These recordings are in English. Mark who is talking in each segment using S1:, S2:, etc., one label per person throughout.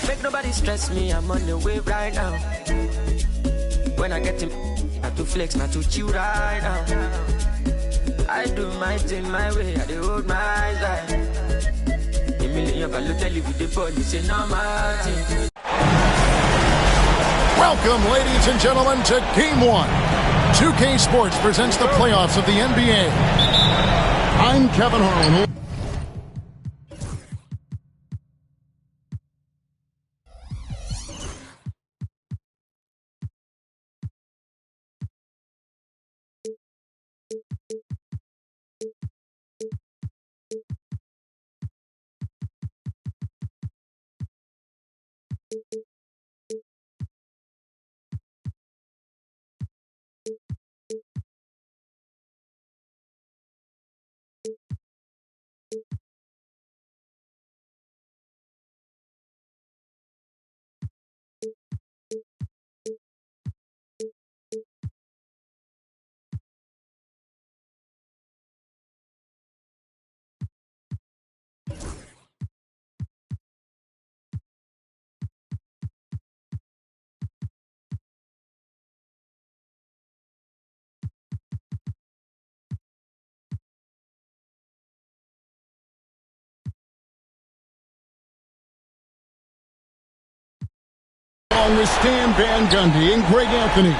S1: Make nobody stress me, I'm on the wave right now. When I get him, not to flex, not to chill right now. I do my thing my way, I do hold my side. A million can tell you with the body, say no matter.
S2: Welcome, ladies and gentlemen, to Game 1. 2K Sports presents the playoffs of the NBA. I'm Kevin Harlan. Along with Stan Van Gundy and Greg Anthony.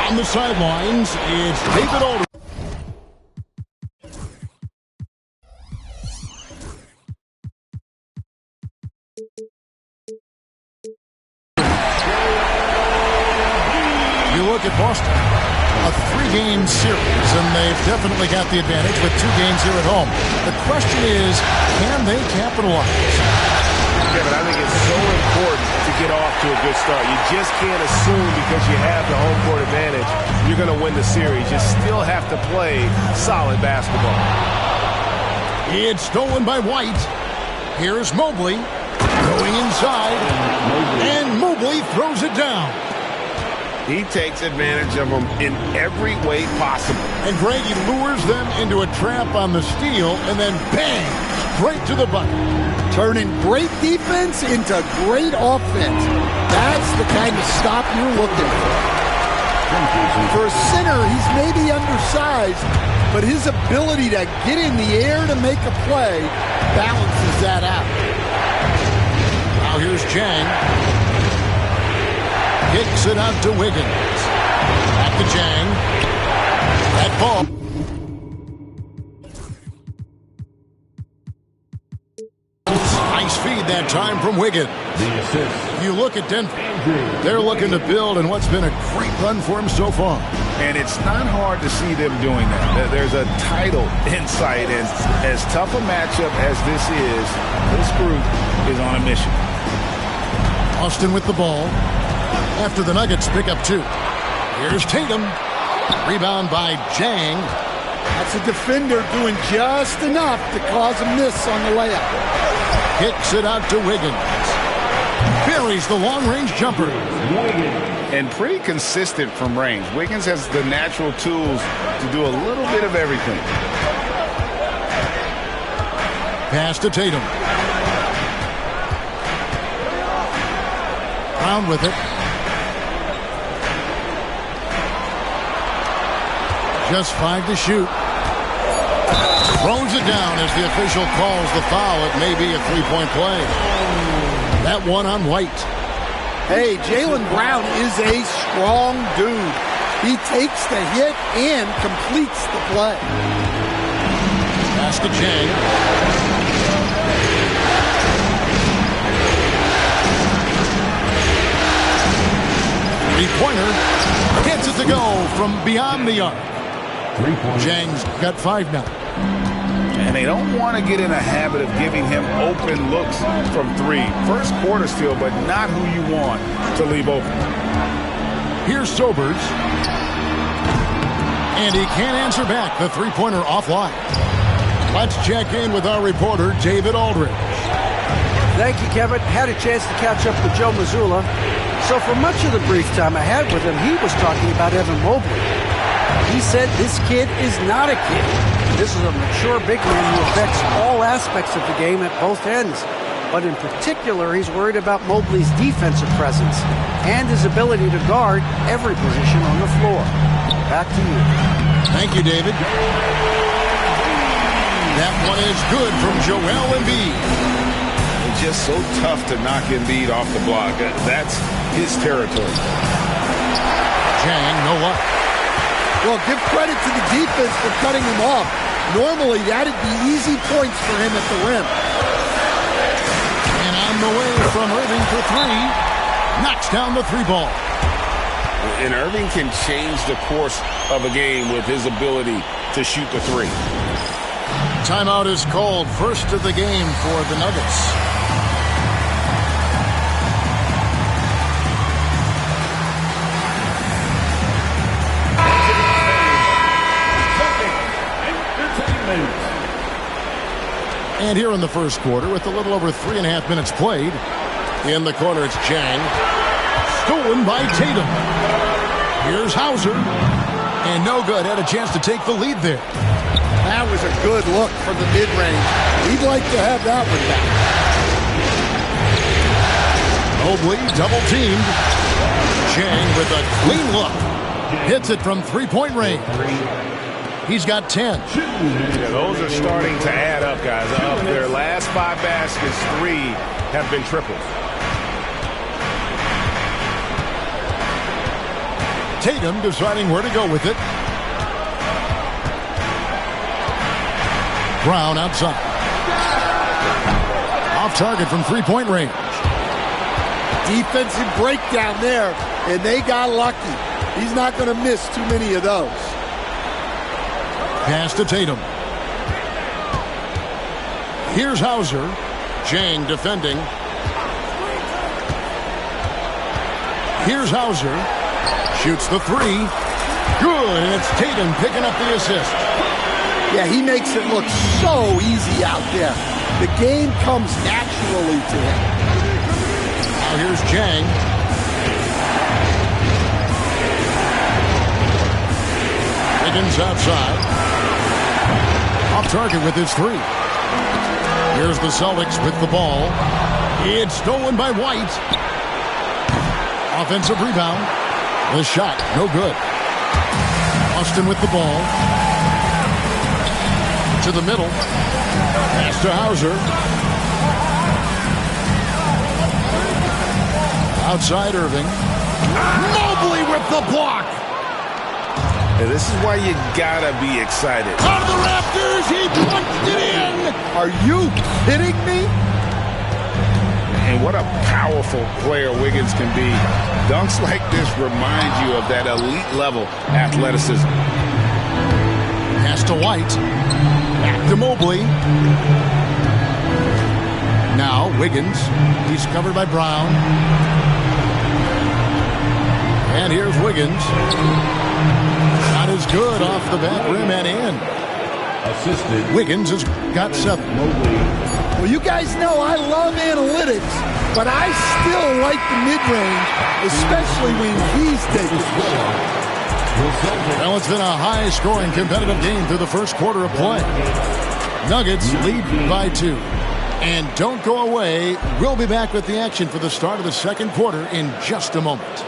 S2: On the sidelines, it's David Aldridge. You look at Boston, a 3-game series, and they've definitely got the advantage with 2 games here at home. The question is, can they capitalize?
S3: Kevin, I think it's so important to get off to a good start. You just can't assume because you have the home court advantage you're going to win the series. You still have to play solid basketball.
S2: It's stolen by White. Here's Mobley going inside, and Mobley throws it down.
S3: He takes advantage of them in every way possible.
S2: And Greg, he lures them into a trap on the steal, and then bang, straight to the bucket.
S4: Turning great defense into great offense. That's the kind of stop you're looking for. For a center, he's maybe undersized, but his ability to get in the air to make a play balances that out.
S2: Now here's Chang. Kicks it out to Wiggins. Back to Chang. That ball. Nice feed that time from Wiggins. You look at Denver. They're looking to build in what's been a great run for them so far.
S3: And it's not hard to see them doing that. There's a title in sight, and as tough a matchup as this group is on a mission.
S2: Austin with the ball. After the Nuggets pick up 2. Here's Tatum. Rebound by Chang.
S4: That's a defender doing just enough to cause a miss on the layup.
S2: Kicks it out to Wiggins. Buries the long-range jumper.
S3: And pretty consistent from range. Wiggins has the natural tools to do a little bit of everything.
S2: Pass to Tatum. Brown with it. Just 5 to shoot. Throws it down as the official calls the foul. It may be a 3-point play. That one on White.
S4: Hey, Jaylen Brown is a strong dude. He takes the hit and completes the play.
S2: Pass to Chang. Three-pointer. Gets it to go from beyond the arc. Chang's got 5 now.
S3: And they don't want to get in a habit of giving him open looks from 3. First quarter still, but not who you want to leave open.
S2: Here's Sobers. And he can't answer back. The 3-pointer offline. Let's check in with our reporter, David Aldridge.
S5: Thank you, Kevin. Had a chance to catch up with Joe Mazzulla. So for much of the brief time I had with him, he was talking about Evan Mobley. He said this kid is not a kid. This is a mature big man who affects all aspects of the game at both ends. But in particular, he's worried about Mobley's defensive presence and his ability to guard every position on the floor. Back to you.
S2: Thank you, David. That one is good from Joel Embiid.
S3: It's just so tough to knock Embiid off the block. That's his territory.
S2: Chang, no luck.
S4: Well, give credit to the defense for cutting him off. Normally, that'd be easy points for him at the rim.
S2: And on the way from Irving for three. Knocks down the three ball.
S3: And Irving can change the course of a game with his ability to shoot the three.
S2: Timeout is called. First of the game for the Nuggets. And here in the first quarter, with a little over 3.5 minutes played, in the corner it's Chang. Stolen by Tatum. Here's Hauser. And no good. Had a chance to take the lead there.
S4: That was a good look from the mid-range. He'd like to have that one back.
S2: Mobley double-teamed. Chang with a clean look. Hits it from three-point range. He's got 10.
S3: Yeah, those are starting to add up, guys. Of their last 5 baskets, 3 have been triples.
S2: Tatum deciding where to go with it. Brown outside. Off target from three-point range.
S4: Defensive breakdown there, and they got lucky. He's not going to miss too many of those.
S2: Pass to Tatum. Here's Hauser. Chang defending. Here's Hauser. Shoots the three. Good, and it's Tatum picking up the assist.
S4: Yeah, he makes it look so easy out there. The game comes naturally to him.
S2: Now here's Chang. Wiggins outside. Off target with his three. Here's the Celtics with the ball. It's stolen by White. Offensive rebound. The shot, no good. Austin with the ball. To the middle. Pass to Hauser. Outside Irving. Mobley with the block.
S3: And this is why you gotta be excited.
S2: Out of the rafters, he punched it in.
S4: Are you kidding me?
S3: And what a powerful player Wiggins can be. Dunks like this remind you of that elite level athleticism.
S2: Pass to White. Back to Mobley. Now Wiggins. He's covered by Brown. And here's Wiggins. Shot is good off the back rim and in.
S6: Assisted.
S2: Wiggins has got 7.
S4: Well, you guys know I love analytics, but I still like the mid-range, especially when he's taking the shot.
S2: Well, it's been a high-scoring competitive game through the first quarter of play. Nuggets lead by 2. And don't go away. We'll be back with the action for the start of the second quarter in just a moment.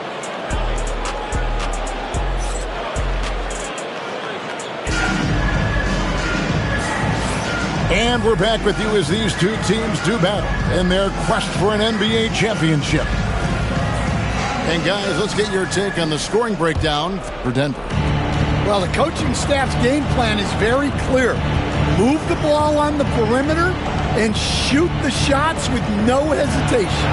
S2: And we're back with you as these two teams do battle in their quest for an NBA championship. And guys, let's get your take on the scoring breakdown for Denver.
S4: Well, the coaching staff's game plan is very clear. Move the ball on the perimeter and shoot the shots with no hesitation.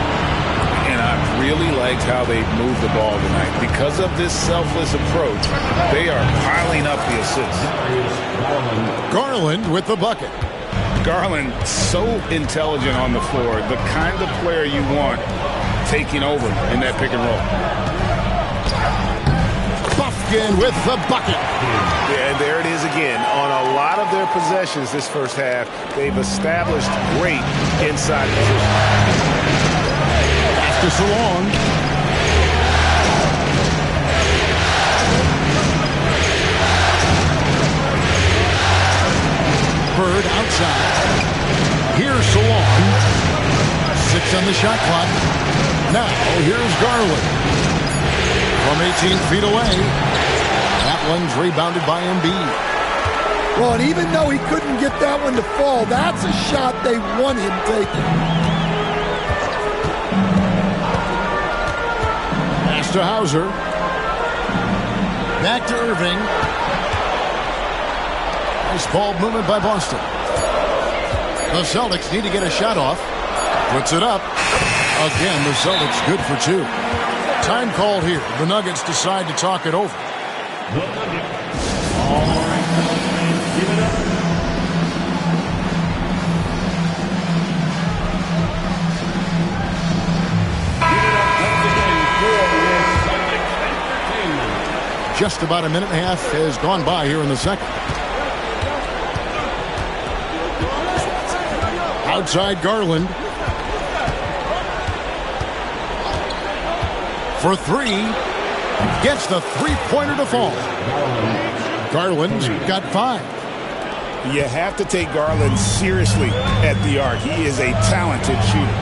S3: And I really liked how they moved the ball tonight. Because of this selfless approach, they are piling up the assists.
S2: Garland with the bucket.
S3: Garland, so intelligent on the floor, the kind of player you want taking over in that pick and roll.
S2: Bufkin with the bucket.
S3: Yeah, and there it is again. On a lot of their possessions this first half, they've established great inside position.
S2: Pass to Salong. on the shot clock. Now, here's Garland. From 18 feet away. That one's rebounded by Embiid.
S4: Well, and even though he couldn't get that one to fall, that's a shot they want him taking.
S2: Pass to Hauser. Back to Irving. Nice ball movement by Boston. The Celtics need to get a shot off. Puts it up. Again, the Celtics good for two. Time called here. The Nuggets decide to talk it over.
S6: All right, give it up.
S2: Just about a minute and a half has gone by here in the second. Outside Garland. For three. Gets the three-pointer to fall. Garland's got 5.
S3: You have to take Garland seriously at the arc. He is a talented shooter.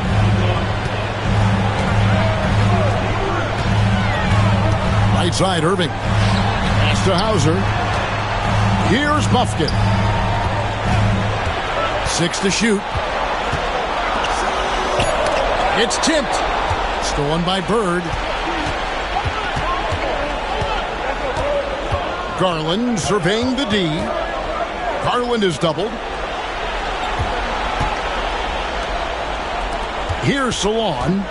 S2: Right side, Irving. Pass to Hauser. Here's Buffkin. 6 to shoot. It's tipped. Stolen by Bird. Garland surveying the D. Garland is doubled. Here's Salon.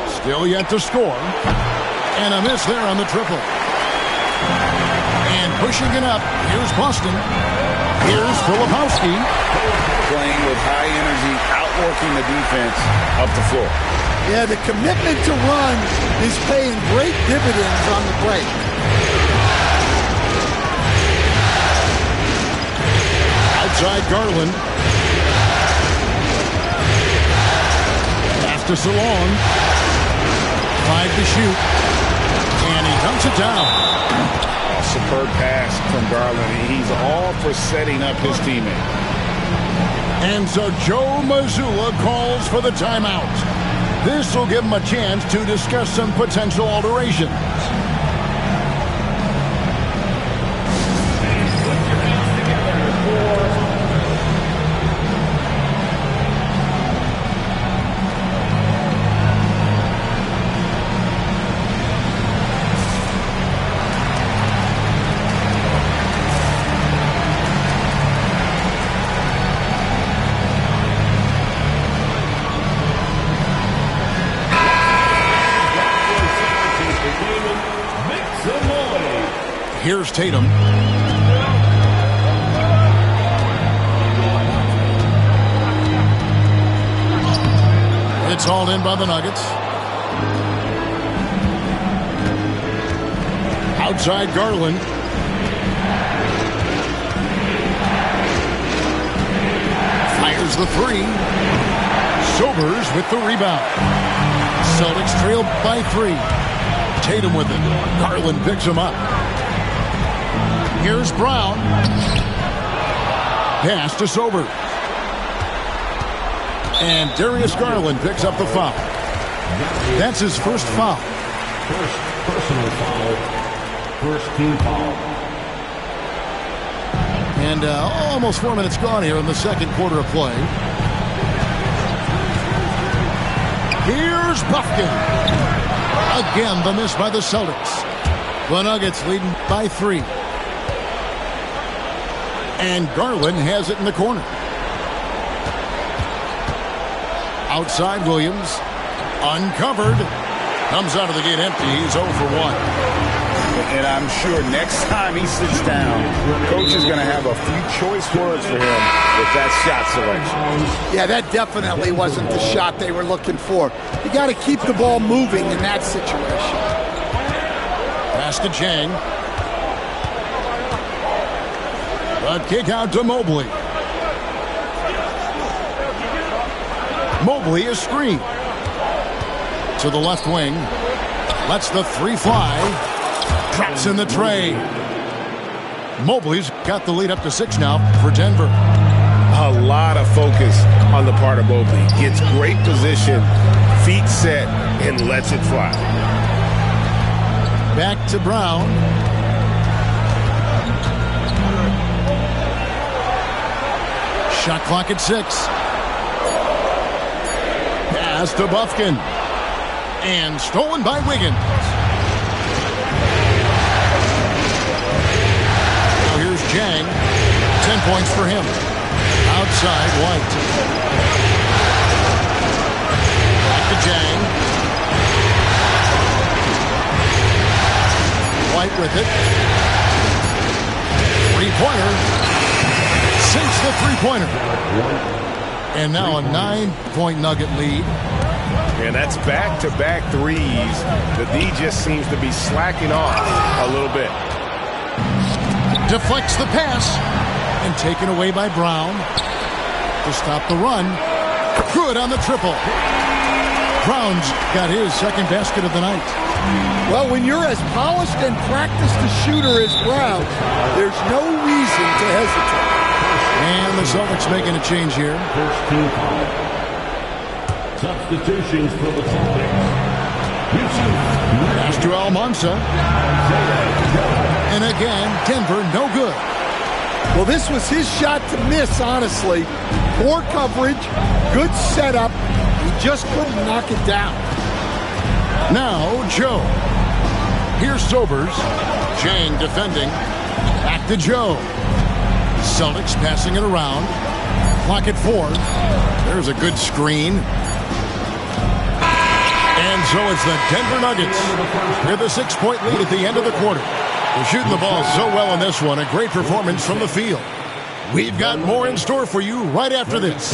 S2: Still yet to score. And a miss there on the triple. And pushing it up. Here's Boston. Here's Filipowski.
S7: Playing with high energy, outworking the defense up the floor.
S4: Yeah, the commitment to run is paying great dividends on the break.
S2: Outside Garland. Pass to Salon. 5 to shoot. And he dumps it down.
S3: A superb pass from Garland. He's all for setting up his teammate.
S2: And so Joe Mazzulla calls for the timeout. This will give him a chance to discuss some potential alterations. Here's Tatum. It's hauled in by the Nuggets. Outside Garland. Fires the three. Sobers with the rebound. Celtics trail by 3. Tatum with it. Garland picks him up. Here's Brown. Pass to Sobers. And Darius Garland picks up the foul. That's his first foul.
S6: First personal foul. First team foul.
S2: And almost 4 minutes gone here in the second quarter of play. Here's Buffkin. Again, the miss by the Celtics. The Nuggets leading by 3. And Garland has it in the corner. Outside Williams. Uncovered. Comes out of the gate empty. He's 0 for 1.
S7: And I'm sure next time he sits down, coach is going to have a few choice words for him with that shot selection.
S4: Yeah, that definitely wasn't the shot they were looking for. You got to keep the ball moving in that situation.
S2: Pass to Chang. A kick out to Mobley. Mobley is screened. To the left wing. Lets the 3 fly. Drops in the tray. Mobley's got the lead up to 6 now for Denver.
S3: a lot of focus on the part of Mobley. Gets great position, feet set, and lets it fly.
S2: Back to Brown. Shot clock at 6. Pass to Bufkin. And stolen by Wiggins. Now here's Jang. 10 points for him. Outside, White. Back to Jang. White with it. Three-pointer. Sinks the three-pointer. And now a 9-point Nugget lead.
S3: And that's back-to-back threes. The D just seems to be slacking off a little bit.
S2: Deflects the pass. And taken away by Brown. To stop the run. Good on the triple. Brown's got his second basket of the night.
S4: Well, when you're as polished and practiced a shooter as Brown, there's no reason to hesitate.
S2: And the Celtics making a change here.
S6: First team foul. Substitutions for the Celtics.
S2: Pass to Almansa. And again, Denver no good.
S4: Well, this was his shot to miss, honestly. Poor coverage, good setup. He just couldn't knock it down.
S2: Now, Joe. Here's Sobers. Jang defending. Back to Joe. Celtics passing it around. Clock at 4. There's a good screen. And so it's the Denver Nuggets with a 6-point lead at the end of the quarter. They're shooting the ball so well in this one. A great performance from the field. We've got more in store for you right after this.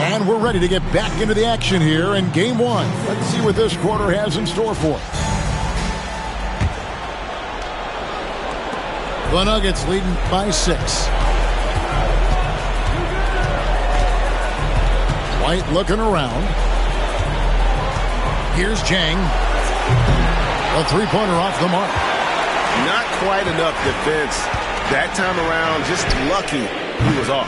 S2: And we're ready to get back into the action here in Game 1. Let's see what this quarter has in store for us. The Nuggets leading by 6. White looking around. Here's Jang. A three-pointer off the mark.
S3: Not quite enough defense. That time around, just lucky he was off.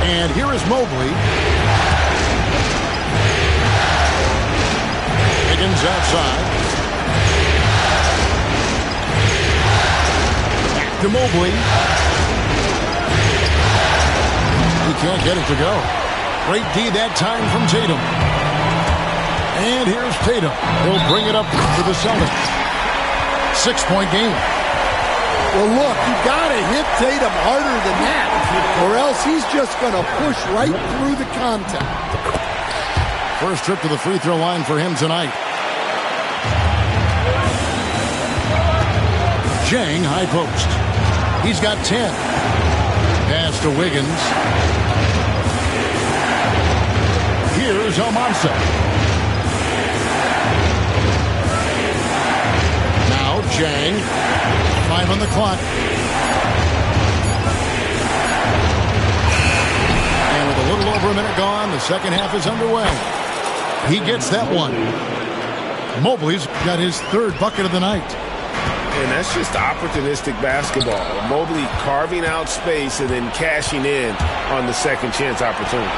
S2: And here is Mobley. Higgins outside. Back to Mobley. He can't get it to go. Great D that time from Tatum. And here's Tatum. He'll bring it up for the Celtics. 6-point game.
S4: Well, look, you got to hit Tatum harder than that, or else he's just going to push right through the contact.
S2: First trip to the free throw line for him tonight. Jang, high post. He's got 10. Pass to Wiggins. Here's Almansa. Now Jang. 5 on the clock. And with a little over a minute gone, the second half is underway. He gets that one. Mobley's got his third bucket of the night.
S3: And that's just opportunistic basketball. Mobley carving out space and then cashing in on the second chance opportunity.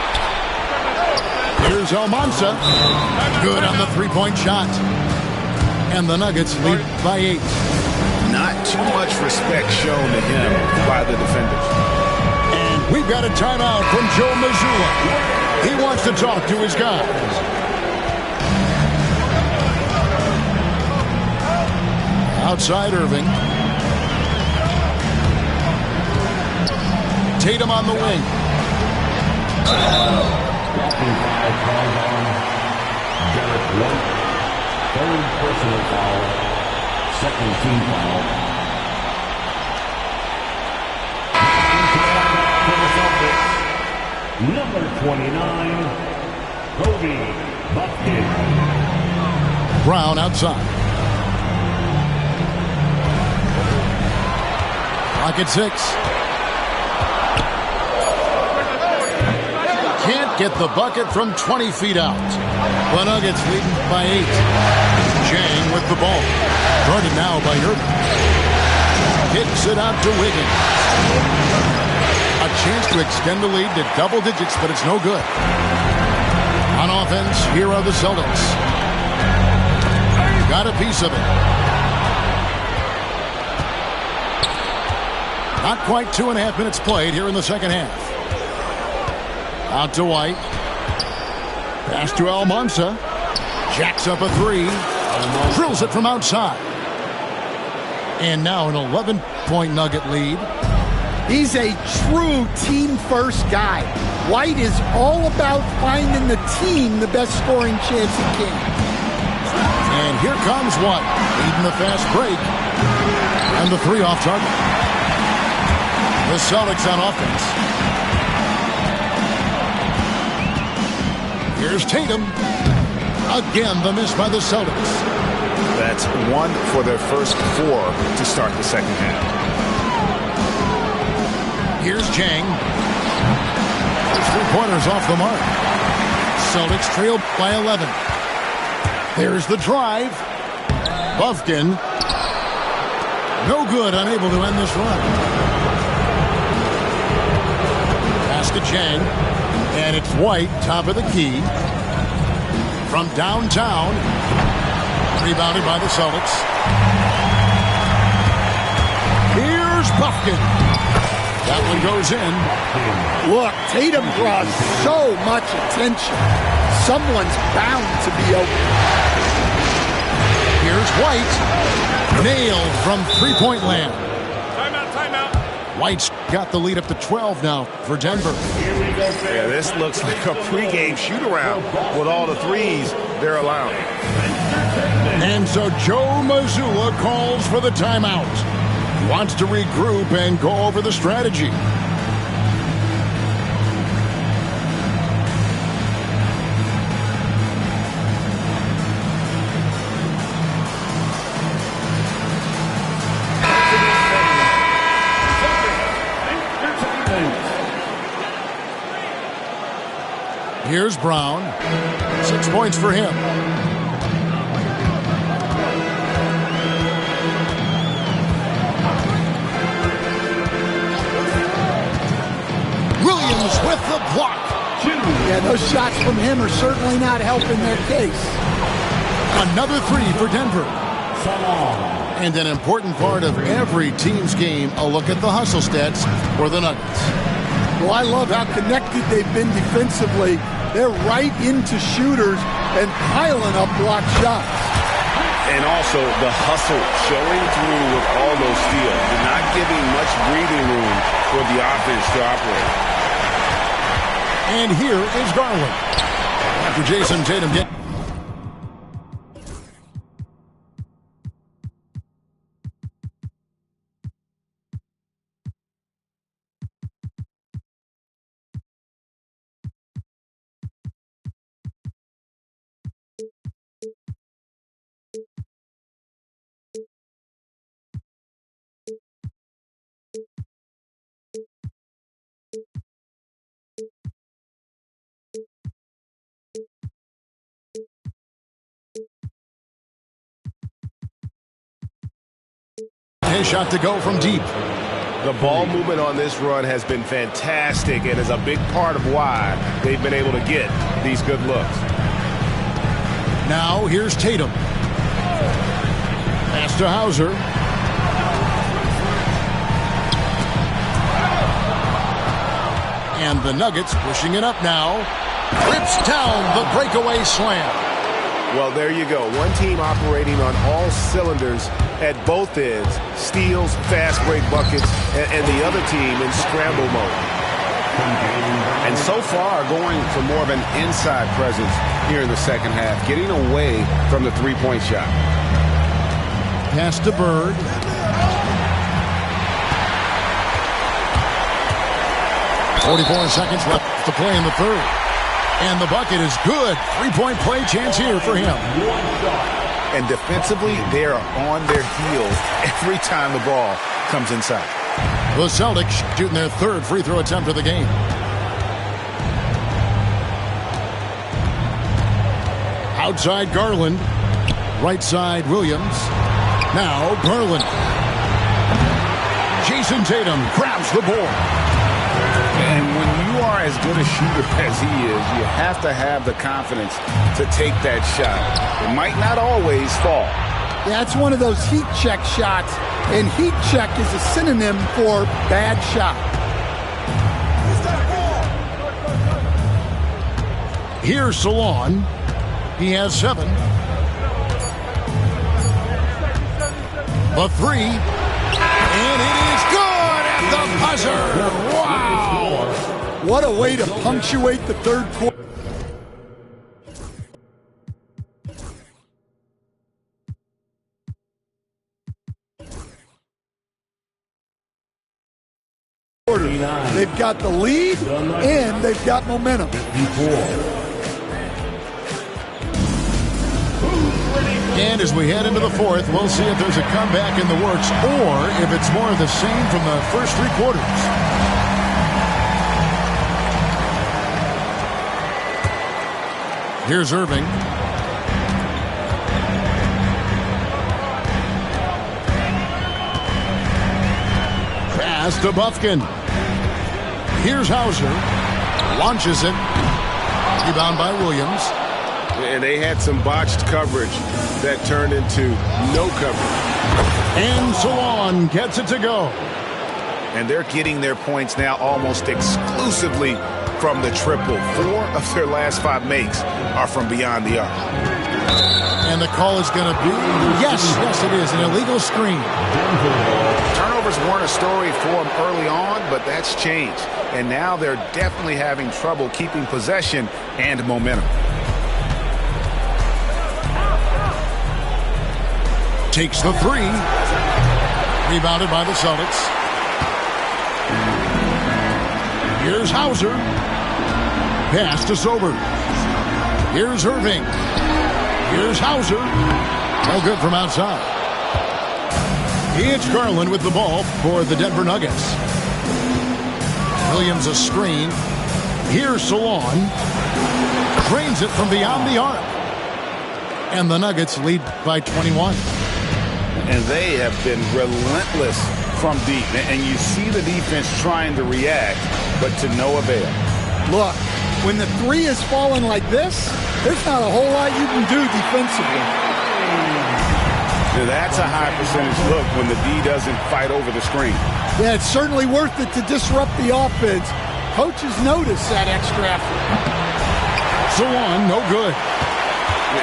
S2: Here's Almansa. Good on the three-point shot. And the Nuggets lead by 8.
S3: Not too much respect shown to him by the defenders.
S2: And we've got a timeout from Joe Mazzulla. He wants to talk to his guys. Outside Irving. Tatum on the wing.
S6: Walking foul called on Derek White. Third personal foul. Second team foul. Number 29, Kobe Bufkin.
S2: Brown outside. Clock at 6. Can't get the bucket from 20 feet out. The Nuggets leading by 8. Chang with the ball. Guarded now by Irving. Kicks it out to Wiggins. A chance to extend the lead to double digits, but it's no good. On offense, here are the Celtics. Got a piece of it. Not quite 2.5 minutes played here in the second half. Out to White. Pass to Almansa. Jacks up a 3. Drills it from outside. And now an 11-point Nugget lead.
S4: He's a true team-first guy. White is all about finding the team the best scoring chance he can.
S2: And here comes White, leading the fast break. And the 3 off target. The Celtics on offense. Here's Tatum. Again, the miss by the Celtics.
S7: That's 1 for their first 4 to start the second half.
S2: Here's Chang. 3-pointers off the mark. Celtics trail by 11. There's the drive. Bufkin. No good, unable to end this run. Pass to Chang. And it's White, top of the key. From downtown. Rebounded by the Celtics. Here's Bufkin. That one goes in.
S4: Look, Tatum draws so much attention. Someone's bound to be open.
S2: Here's White. Nailed from three-point land.
S3: Timeout.
S2: White's got the lead up to 12 now for Denver.
S3: Yeah, this looks like a pregame shoot-around with all the threes they're allowing.
S2: And so Joe Mazzulla calls for the timeout. Wants to regroup and go over the strategy. Here's Brown. 6 points for him. Williams with the block.
S4: Yeah, those shots from him are certainly not helping their case.
S2: Another 3 for Denver. And an important part of every team's game, a look at the hustle stats for the Nuggets.
S4: Well, I love how connected they've been defensively. They're right into shooters and piling up block shots.
S3: And also the hustle showing through with all those steals. They're not giving much breathing room for the offense to operate.
S2: And here is Garland. After Jason Tatum gets... His shot to go from deep.
S3: The ball movement on this run has been fantastic and is a big part of why they've been able to get these good looks.
S2: Now here's Tatum. Pass to Hauser. And the Nuggets pushing it up now. Rips down the breakaway slam.
S3: Well, there you go. One team operating on all cylinders at both ends. Steals, fast break buckets, and the other team in scramble mode.
S7: And so far, going for more of an inside presence here in the second half, getting away from the three-point shot.
S2: Pass to Bird. .44 seconds left to play in the third. And the bucket is good. Three-point play chance here for him.
S7: And defensively, they are on their heels every time the ball comes inside.
S2: The Celtics shooting their third free throw attempt of the game. Outside Garland. Right side Williams. Now Garland. Jason Tatum grabs the board.
S7: And when you are as good a shooter as he is, you have to have the confidence to take that shot. It might not always fall.
S4: Yeah, it's one of those heat check shots, and heat check is a synonym for bad shot.
S2: Here's Salon. He has 7. The 3. And it is good at the buzzer. Wow.
S4: What a way to punctuate the third quarter. They've got the lead, and they've got momentum.
S2: And as we head into the fourth, we'll see if there's a comeback in the works or if it's more of the same from the first 3 quarters. Here's Irving. Pass to Bufkin. Here's Hauser. Launches it. Rebound by Williams.
S3: And they had some botched coverage that turned into no coverage.
S2: And Salon gets it to go.
S7: And they're getting their points now almost exclusively from the triple. 4 of their last 5 makes are from beyond the arc.
S2: And the call is going to be, yes, it is, an illegal screen.
S7: Turnovers weren't a story for them early on, but that's changed. And now they're definitely having trouble keeping possession and momentum.
S2: Takes the 3. Rebounded by the Celtics. Here's Hauser. Pass to Sober. Here's Irving. Here's Hauser. No good from outside. It's Garland with the ball for the Denver Nuggets. Williams a screen. Here's Salon. Drains it from beyond the arc. And the Nuggets lead by 21.
S7: And they have been relentless from deep. And you see the defense trying to react, but to no avail.
S4: Look, when the 3 is falling like this, there's not a whole lot you can do defensively.
S7: Now that's a high percentage look when the D doesn't fight over the screen.
S4: Yeah, it's certainly worth it to disrupt the offense. Coaches notice that extra effort.
S2: Salon, no good.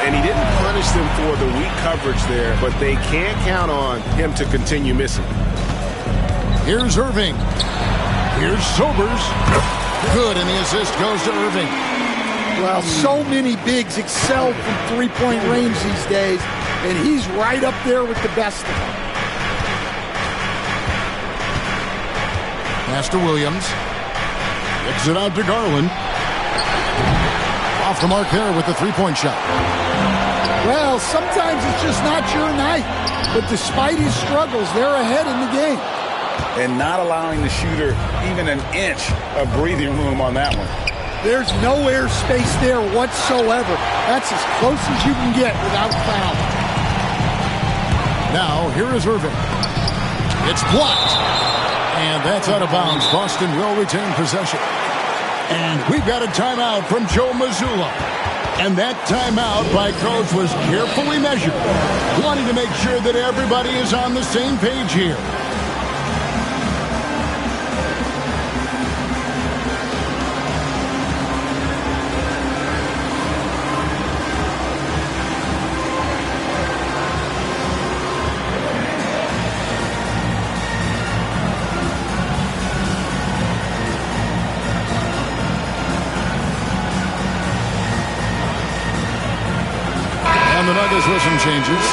S3: And he didn't punish them for the weak coverage there, but they can't count on him to continue missing.
S2: Here's Irving. Here's Sobers. Good, and the assist goes to Irving.
S4: Well, so many bigs excel from three-point range these days, and he's right up there with the best of them.
S2: Pass to Williams. Kicks it out to Garland. Off the mark there with the three-point shot.
S4: Well, sometimes it's just not your night. But despite his struggles, they're ahead in the game.
S7: And not allowing the shooter even an inch of breathing room on that one.
S4: There's no air space there whatsoever. That's as close as you can get without foul.
S2: Now, here is Irving. It's blocked. And that's out of bounds. Boston will retain possession. And we've got a timeout from Joe Mazzulla. And that timeout by Coach was carefully measured, wanting to make sure that everybody is on the same page here. And the Nuggets with some changes.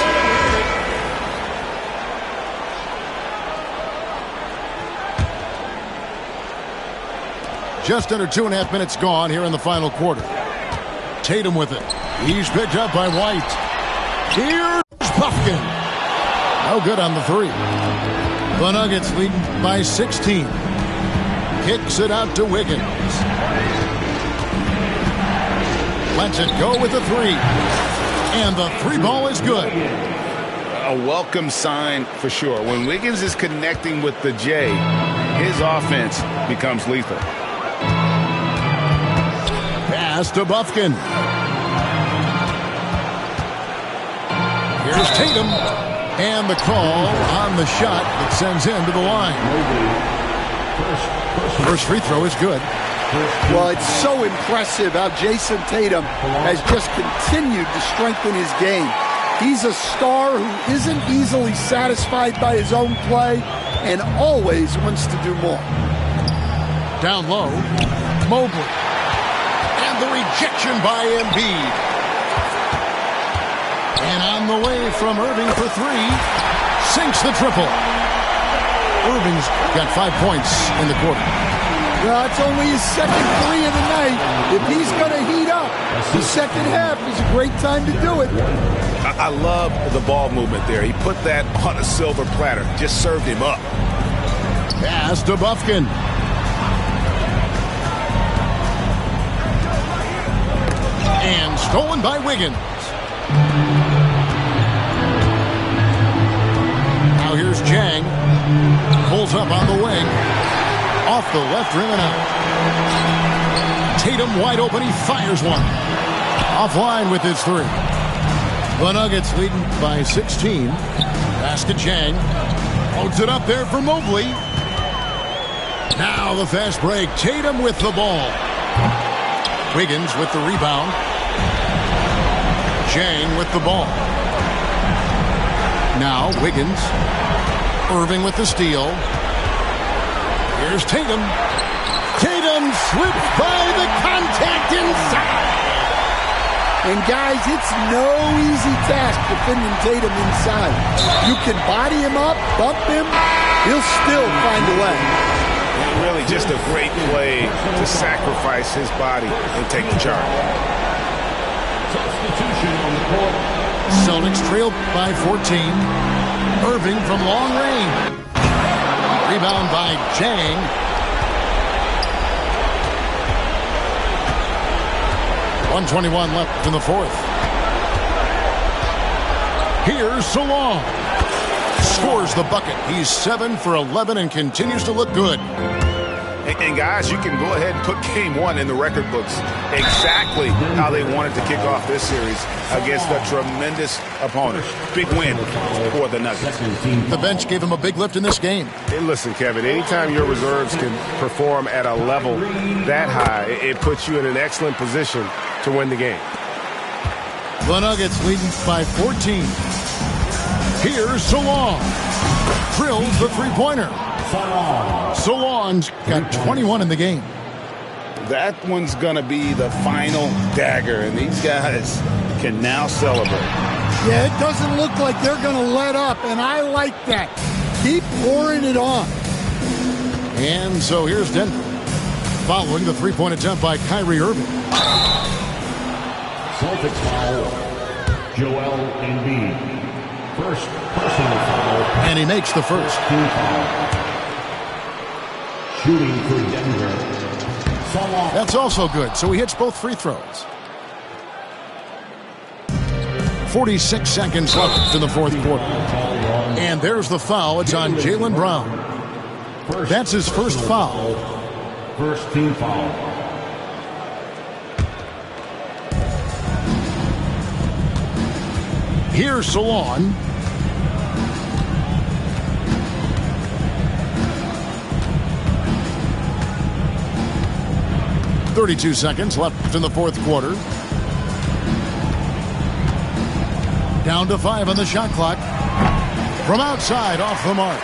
S2: Just under 2.5 minutes gone here in the final quarter. Tatum with it. He's picked up by White. Here's Bufkin. No good on the three. The Nuggets lead by 16. Kicks it out to Wiggins. Lets it go with the three. And the three ball is good.
S7: A welcome sign for sure. When Wiggins is connecting with the J, his offense becomes lethal.
S2: Pass to Bufkin. Here's Tatum. And the call on the shot that sends him to the line. First free throw is good.
S4: Well, it's so impressive how Jason Tatum has just continued to strengthen his game. He's a star who isn't easily satisfied by his own play and always wants to do more.
S2: Down low, Mobley. And the rejection by Embiid. And on the way from Irving for three. Sinks the triple. Irving's got 5 points in the quarter.
S4: Well, it's only his second three of the night. If he's going to heat up, the second half is a great time to do it.
S7: I love the ball movement there. He put that on a silver platter. Just served him up.
S2: Pass to Bufkin. And stolen by Wiggins. Now here's Jang. Pulls up on the wing. Off the left rim and out. Tatum wide open. He fires one. Offline with his three. The Nuggets leading by 16. Pass to Jang. Loads it up there for Mobley. Now the fast break. Tatum with the ball. Wiggins with the rebound. Jang with the ball. Now Wiggins. Irving with the steal. Here's Tatum. Tatum slips by the contact inside.
S4: And guys, it's no easy task defending Tatum inside. You can body him up, bump him, he'll still find a way.
S7: Really just a great play to sacrifice his body and take the charge.
S6: Substitution on the court.
S2: Celtics trail by 14. Irving from long range. Rebound by Jang. .121 left in the fourth. Here's Solon. Scores the bucket. He's 7 for 11 and continues to look good.
S7: And guys, you can go ahead and put game one in the record books. Exactly how they wanted to kick off this series against a tremendous opponent. Big win for the Nuggets.
S2: The bench gave him a big lift in this game.
S3: Hey, listen, Kevin, anytime your reserves can perform at a level that high, it puts you in an excellent position to win the game.
S2: The Nuggets leading by 14. Here's Solon. Drills the three-pointer. Solon's got 21 in the game.
S7: That one's going to be the final dagger, and these guys can now celebrate.
S4: Yeah, it doesn't look like they're going to let up, and I like that. Keep pouring it on.
S2: And so here's Denver. Following the three-point attempt by Kyrie Irving.
S6: Celtics foul. Joel Embiid. First personal foul.
S2: And he makes the first.
S6: Team foul. Shooting for Denver.
S2: That's also good. So he hits both free throws. 46 seconds left in the fourth quarter. And there's the foul. It's on Jaylen Brown. That's his first foul.
S6: First team foul.
S2: Here's Solon. .32 seconds left in the fourth quarter. Down to 5 on the shot clock. From outside, off the mark.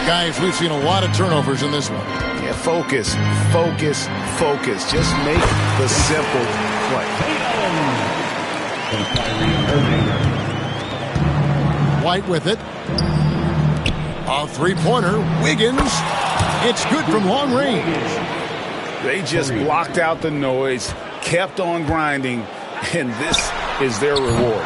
S2: Guys, we've seen a lot of turnovers in this one.
S7: Yeah, focus, focus, focus. Just make the simple play.
S2: White with it. A three-pointer. Wiggins. It's good from long range.
S7: They just blocked out the noise, kept on grinding, and this is their reward.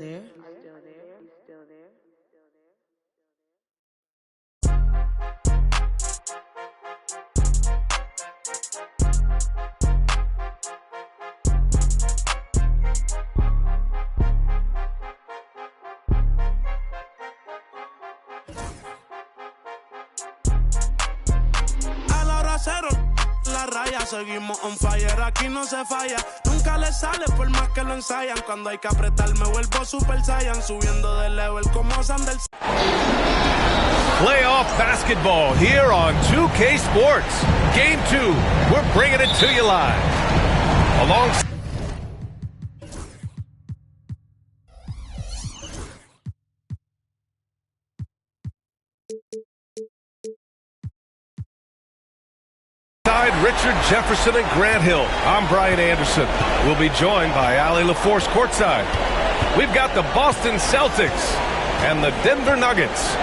S8: there?
S9: La raya, seguimos on fire, aquí no se falla. Nunca le sale por más que lo ensayan. Cuando hay que apretar me vuelvo Super Saiyan, subiendo de level como Sanders.
S10: Playoff basketball here on 2K Sports. Game 2, we're bringing it to you live. Alongside Richard Jefferson and Grant Hill, I'm Brian Anderson. We'll be joined by Allie LaForce courtside. We've got the Boston Celtics and the Denver Nuggets.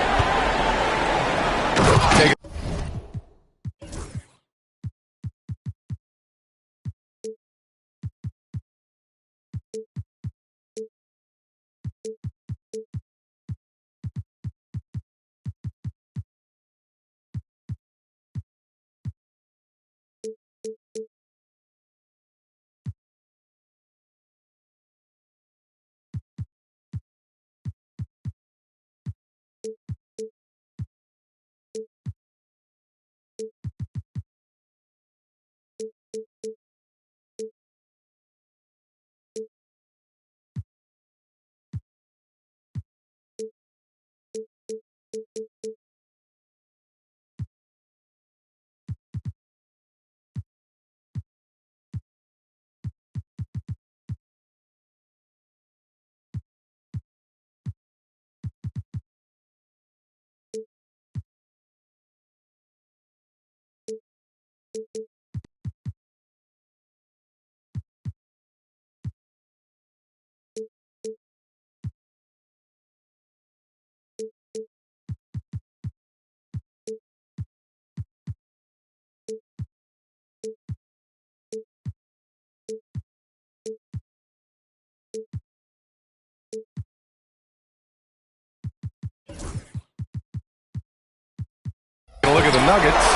S10: Look at the Nuggets.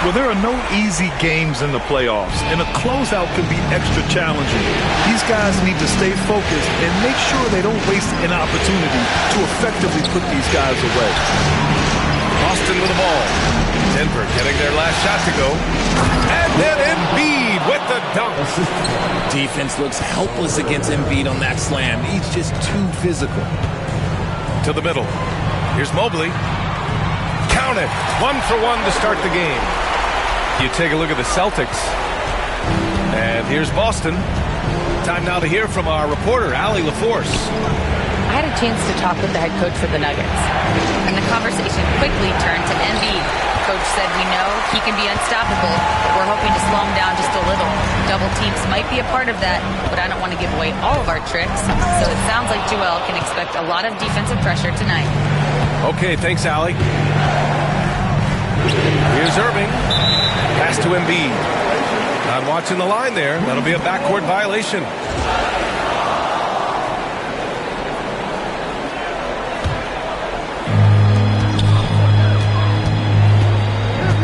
S11: Well, there are no easy games in the playoffs, and a closeout can be extra challenging. These guys need to stay focused and make sure they don't waste an opportunity to effectively put these guys away.
S10: Boston with the ball. Denver getting their last shot to go. And then Embiid with the dunk.
S12: Defense looks helpless against Embiid on that slam. He's just too physical.
S10: To the middle. Here's Mobley. Count Count it. 1 for 1 to start the game. You take a look at the Celtics. And here's Boston. Time now to hear from our reporter, Allie LaForce.
S13: I had a chance to talk with the head coach for the Nuggets, and the conversation quickly turned to Embiid. Coach said, we know he can be unstoppable, but we're hoping to slow him down just a little. Double teams might be a part of that, but I don't want to give away all of our tricks. So it sounds like Joel can expect a lot of defensive pressure tonight.
S10: Okay, thanks, Allie. Here's Irving. Pass to Embiid. I'm watching the line there. That'll be a backcourt violation.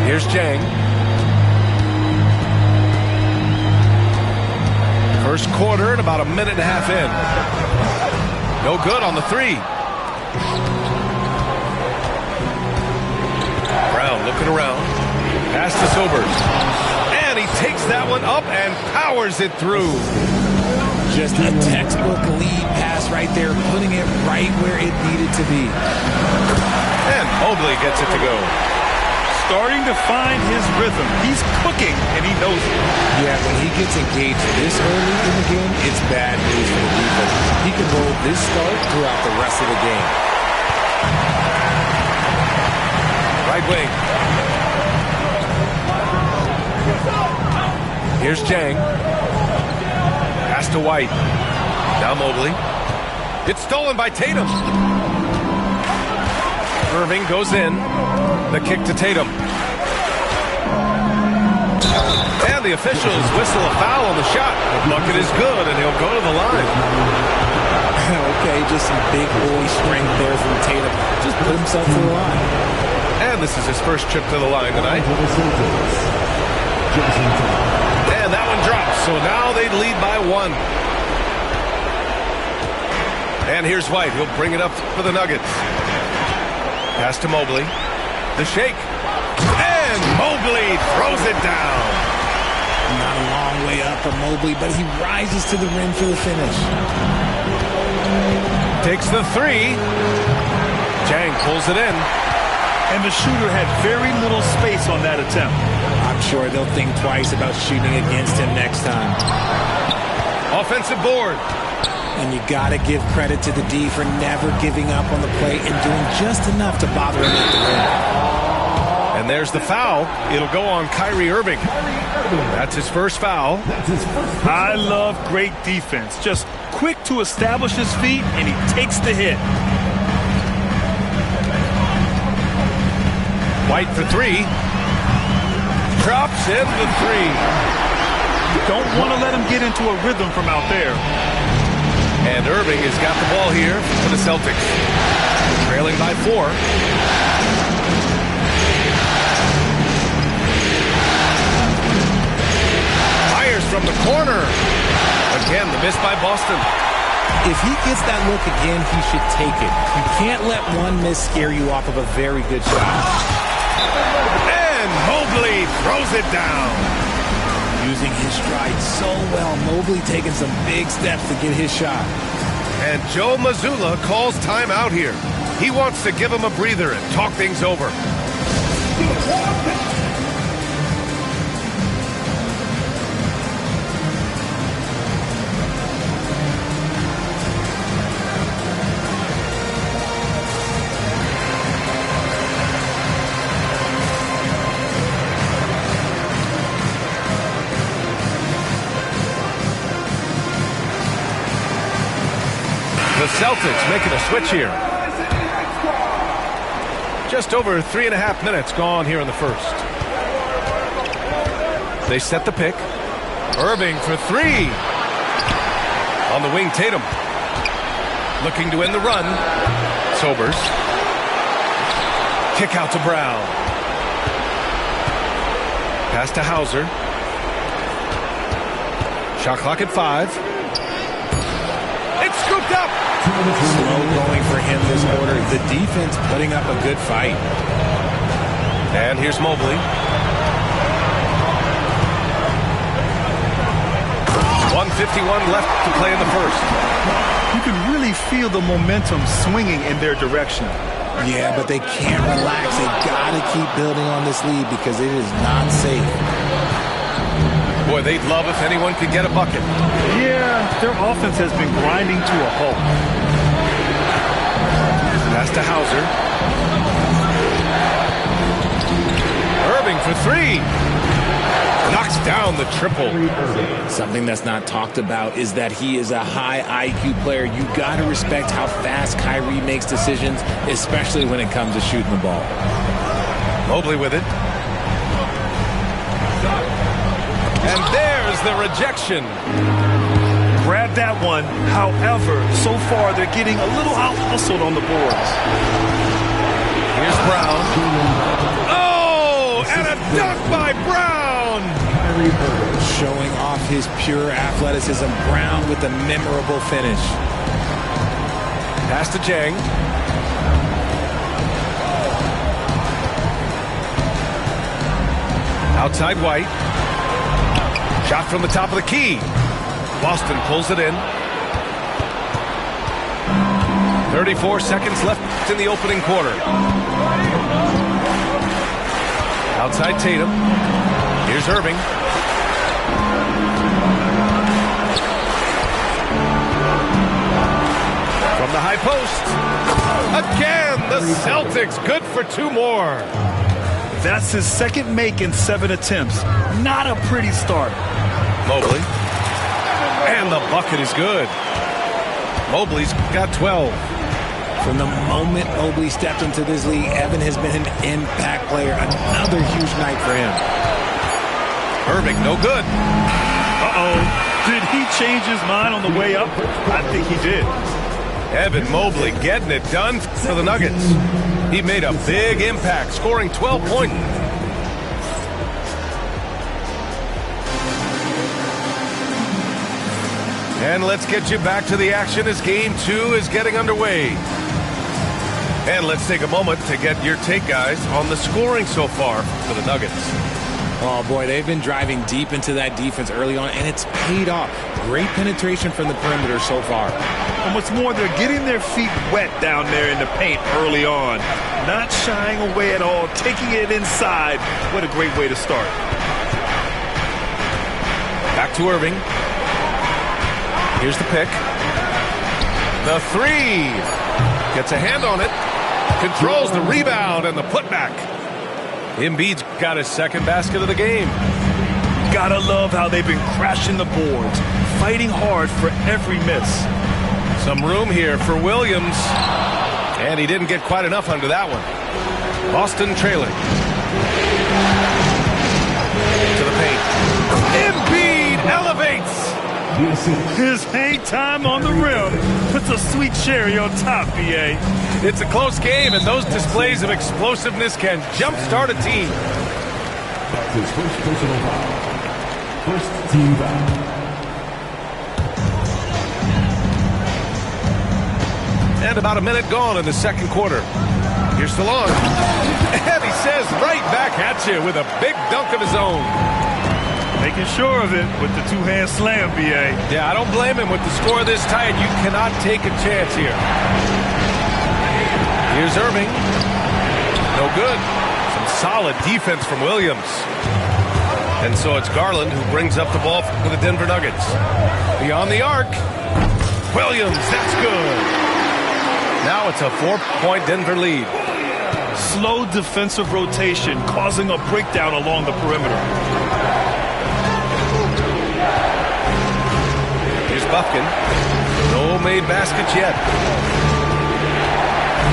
S10: Here's Jang. First quarter and about a minute and a half in. No good on the three. Brown looking around. Pass to Sobers. And he takes that one up and powers it through.
S12: Just a textbook lead pass right there, putting it right where it needed to be.
S10: And Mobley gets it to go.
S11: Starting to find his rhythm. He's cooking, and he knows it.
S12: Yeah, when he gets engaged this early in the game, it's bad news for the defense. He can roll this start throughout the rest of the game.
S10: Right wing. Here's Jang. Pass to White. Now Mobley. It's stolen by Tatum. Irving goes in. The kick to Tatum. And the officials whistle a foul on the shot. The bucket is good, and he'll go to the line.
S12: Okay, just some big boy strength there from Tatum. Just put himself to the line.
S10: And this is his first trip to the line tonight. And that one drops, so now they lead by 1. And here's White. He'll bring it up for the Nuggets. Pass to Mobley. The shake. And Mobley throws it down.
S12: Not a long way up for Mobley, but he rises to the rim for the finish.
S10: Takes the three. Jang pulls it in.
S11: And the shooter had very little space on that attempt.
S12: I'm sure they'll think twice about shooting against him next time.
S10: Offensive board.
S12: And you got to give credit to the D for never giving up on the play and doing just enough to bother him at the rim.
S10: And there's the foul. It'll go on Kyrie Irving. That's his first foul.
S11: I love great defense. Just quick to establish his feet, and he takes the hit.
S10: White for three. Drops in the three.
S11: Don't want to let him get into a rhythm from out there.
S10: And Irving has got the ball here for the Celtics. Trailing by 4. Fires from the corner. Again, the miss by Boston.
S12: If he gets that look again, he should take it. You can't let one miss scare you off of a very good shot.
S10: And Mobley throws it down.
S12: Using his stride so well. Mobley taking some big steps to get his shot.
S10: And Joe Mazzulla calls timeout here. He wants to give him a breather and talk things over. The Celtics making a switch here. Just over 3.5 minutes gone here in the first. They set the pick. Irving for three. On the wing, Tatum. Looking to end the run. Sobers. Kick out to Brown. Pass to Hauser. Shot clock at 5. It's scooped up.
S12: Slow going for him this quarter. The defense putting up a good fight.
S10: And here's Mobley. 1:51 left to play in the first.
S11: You can really feel the momentum swinging in their direction.
S12: Yeah, but they can't relax. They got to keep building on this lead because it is not safe.
S10: Boy, they'd love if anyone could get a bucket.
S11: Yeah, their offense has been grinding to a halt.
S10: Pass to Hauser. Irving for three. Knocks down the triple.
S12: Something that's not talked about is that he is a high IQ player. You got to respect how fast Kyrie makes decisions, especially when it comes to shooting the ball.
S10: Mobley with it. And there's the rejection.
S11: Grab that one. However, so far they're getting a little out-hustled on the boards.
S10: Here's Brown. Oh, and a dunk by Brown.
S12: Showing off his pure athleticism. Brown with a memorable finish.
S10: Pass to Jang. Outside White. Shot from the top of the key. Boston pulls it in. 34 seconds left in the opening quarter. Outside Tatum. Here's Irving. From the high post. Again, the Celtics good for two more.
S11: That's his second make in 7 attempts. Not a pretty start.
S10: Mobley. And the bucket is good. Mobley's got 12.
S12: From the moment Mobley stepped into this league, Evan has been an impact player. Another huge night for him.
S10: Irving, no good.
S11: Uh-oh. Did he change his mind on the way up? I think he did.
S10: Evan Mobley getting it done for the Nuggets. He made a big impact, scoring 12 points. And let's get you back to the action as Game 2 is getting underway. And let's take a moment to get your take, guys, on the scoring so far for the Nuggets.
S12: Oh, boy, they've been driving deep into that defense early on, and it's paid off. Great penetration from the perimeter so far.
S11: And what's more, they're getting their feet wet down there in the paint early on. Not shying away at all, taking it inside. What a great way to start.
S10: Back to Irving. Here's the pick. The three. Gets a hand on it. Controls the rebound and the putback. Embiid's got his second basket of the game.
S11: Gotta love how they've been crashing the boards, fighting hard for every miss.
S10: Some room here for Williams. And he didn't get quite enough under that one. Boston trailing. To the paint. Embiid elevates.
S11: His hang time on the rim puts a sweet cherry on top, B.A.
S10: It's a close game, and those displays of explosiveness can jumpstart a team.
S6: That's his first personal foul. First team foul.
S10: And about a minute gone in the second quarter. Here's DeLon. And he says right back at you with a big dunk of his own.
S11: Making sure of it with the two-hand slam, B.A.
S10: Yeah, I don't blame him with the score this tight. You cannot take a chance here. Here's Irving. No good. Some solid defense from Williams. And so it's Garland who brings up the ball for the Denver Nuggets. Beyond the arc. Williams, that's good. Now it's a 4-point Denver lead.
S11: Slow defensive rotation causing a breakdown along the perimeter.
S10: Here's Buffkin. No made baskets yet.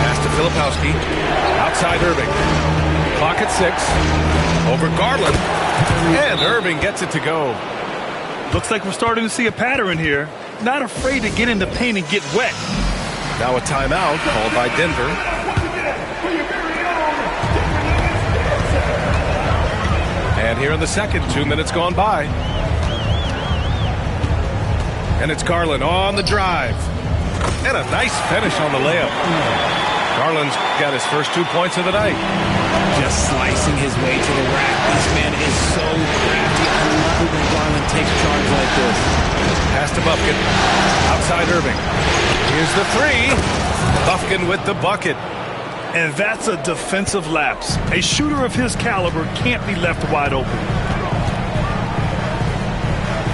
S10: Pass to Filipowski. Outside Irving. Clock at 6. Over Garland. And Irving gets it to go.
S11: Looks like we're starting to see a pattern here. Not afraid to get in the paint and get wet.
S10: Now a timeout called by Denver. And here in the second, 2 minutes gone by. And it's Garland on the drive. And a nice finish on the layup. Garland's got his first 2 points of the night.
S12: Just slicing his way to the rack. This man is so crafty. I love it when Garland takes charge like this.
S10: Pass to Buffkin. Outside Irving. Here's the three. Buffkin with the bucket.
S11: And that's a defensive lapse. A shooter of his caliber can't be left wide open.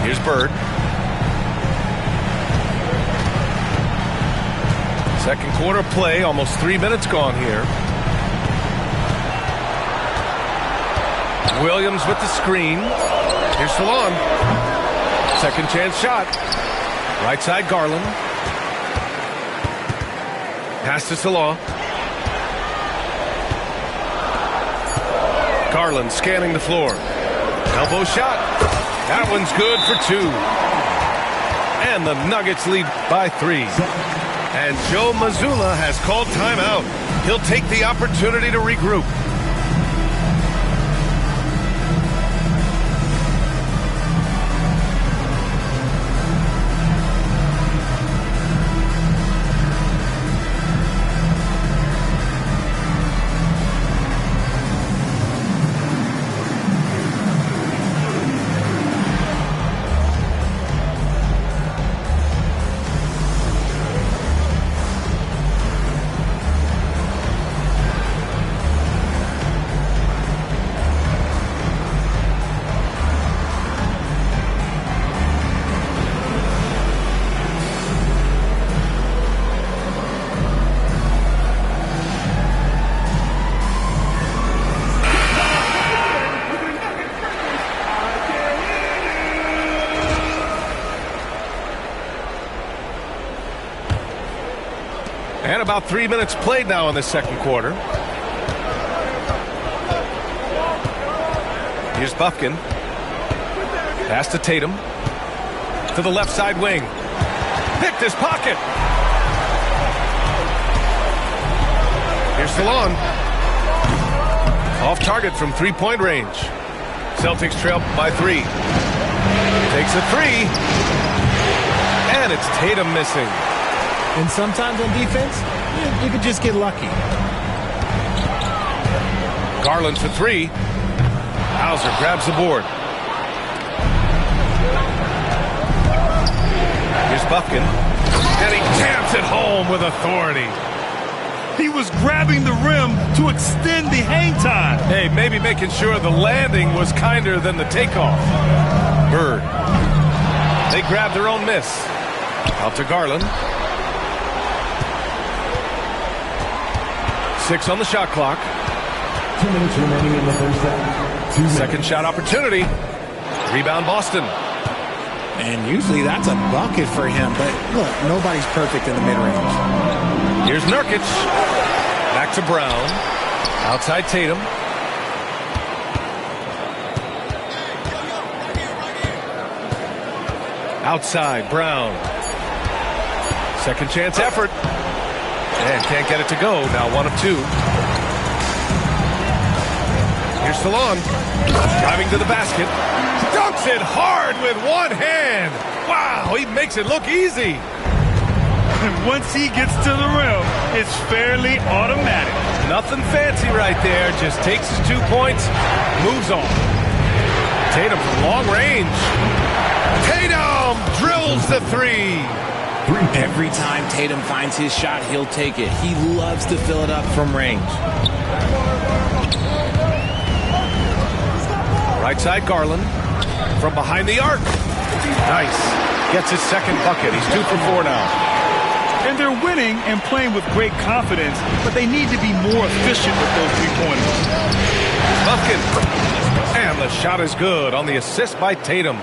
S10: Here's Bird. Second quarter play, almost 3 minutes gone here. Williams with the screen. Here's Salon. Second chance shot. Right side Garland. Pass to Salon. Garland scanning the floor. Elbow shot. That one's good for 2. And the Nuggets lead by 3. And Joe Mazzulla has called timeout. He'll take the opportunity to regroup. And about 3 minutes played now in the second quarter. Here's Bufkin. Pass to Tatum. To the left side wing. Picked his pocket. Here's Salon. Off target from three-point range. Celtics trail by 3. Takes a 3. And it's Tatum missing.
S12: And sometimes on defense, you could just get lucky.
S10: Garland for 3. Hauser grabs the board. Here's Bufkin. And he jams it home with authority.
S11: He was grabbing the rim to extend the hang time.
S10: Hey, maybe making sure the landing was kinder than the takeoff. Bird. They grab their own miss. Out to Garland. 6 on the shot clock.
S6: 2 minutes remaining in the first half.
S10: Second shot opportunity. Rebound Boston.
S12: And usually that's a bucket for him, but look, nobody's perfect in the mid-range.
S10: Here's Nurkic. Back to Brown. Outside Tatum. Outside Brown. Second chance effort. And can't get it to go. Now 1 of 2. Here's Salon. Driving to the basket. Dunks it hard with one hand. Wow, he makes it look easy.
S11: And once he gets to the rim, it's fairly automatic.
S10: Nothing fancy right there. Just takes his 2 points, moves on. Tatum from long range. Tatum drills the 3.
S12: Every time Tatum finds his shot, he'll take it. He loves to fill it up from range.
S10: Right side Garland. From behind the arc. Nice. Gets his second bucket. He's 2 for 4 now.
S11: And they're winning and playing with great confidence, but they need to be more efficient with those 3-pointers.
S10: Bufkin. And the shot is good on the assist by Tatum.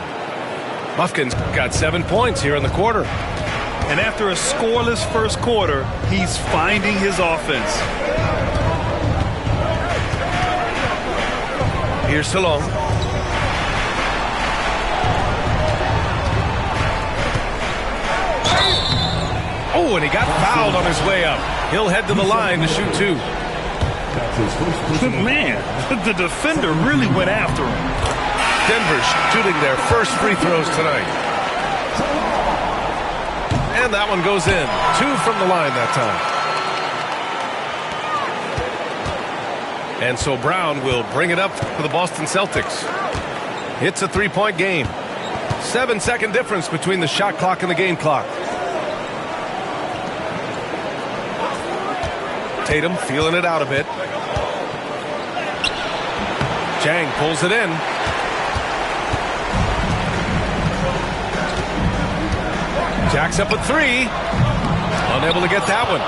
S10: Bufkin's got 7 points here in the quarter.
S11: And after a scoreless first quarter, he's finding his offense.
S10: Here's Salon. Oh, and he got fouled on his way up. He'll head to the line to shoot 2.
S11: Man, the defender really went after him.
S10: Denver's shooting their first free throws tonight. And that one goes in. 2 from the line that time. And so Brown will bring it up for the Boston Celtics. It's a 3-point game. 7-second difference between the shot clock and the game clock. Tatum feeling it out a bit. Chang pulls it in. Jacks up a three. Unable to get that one.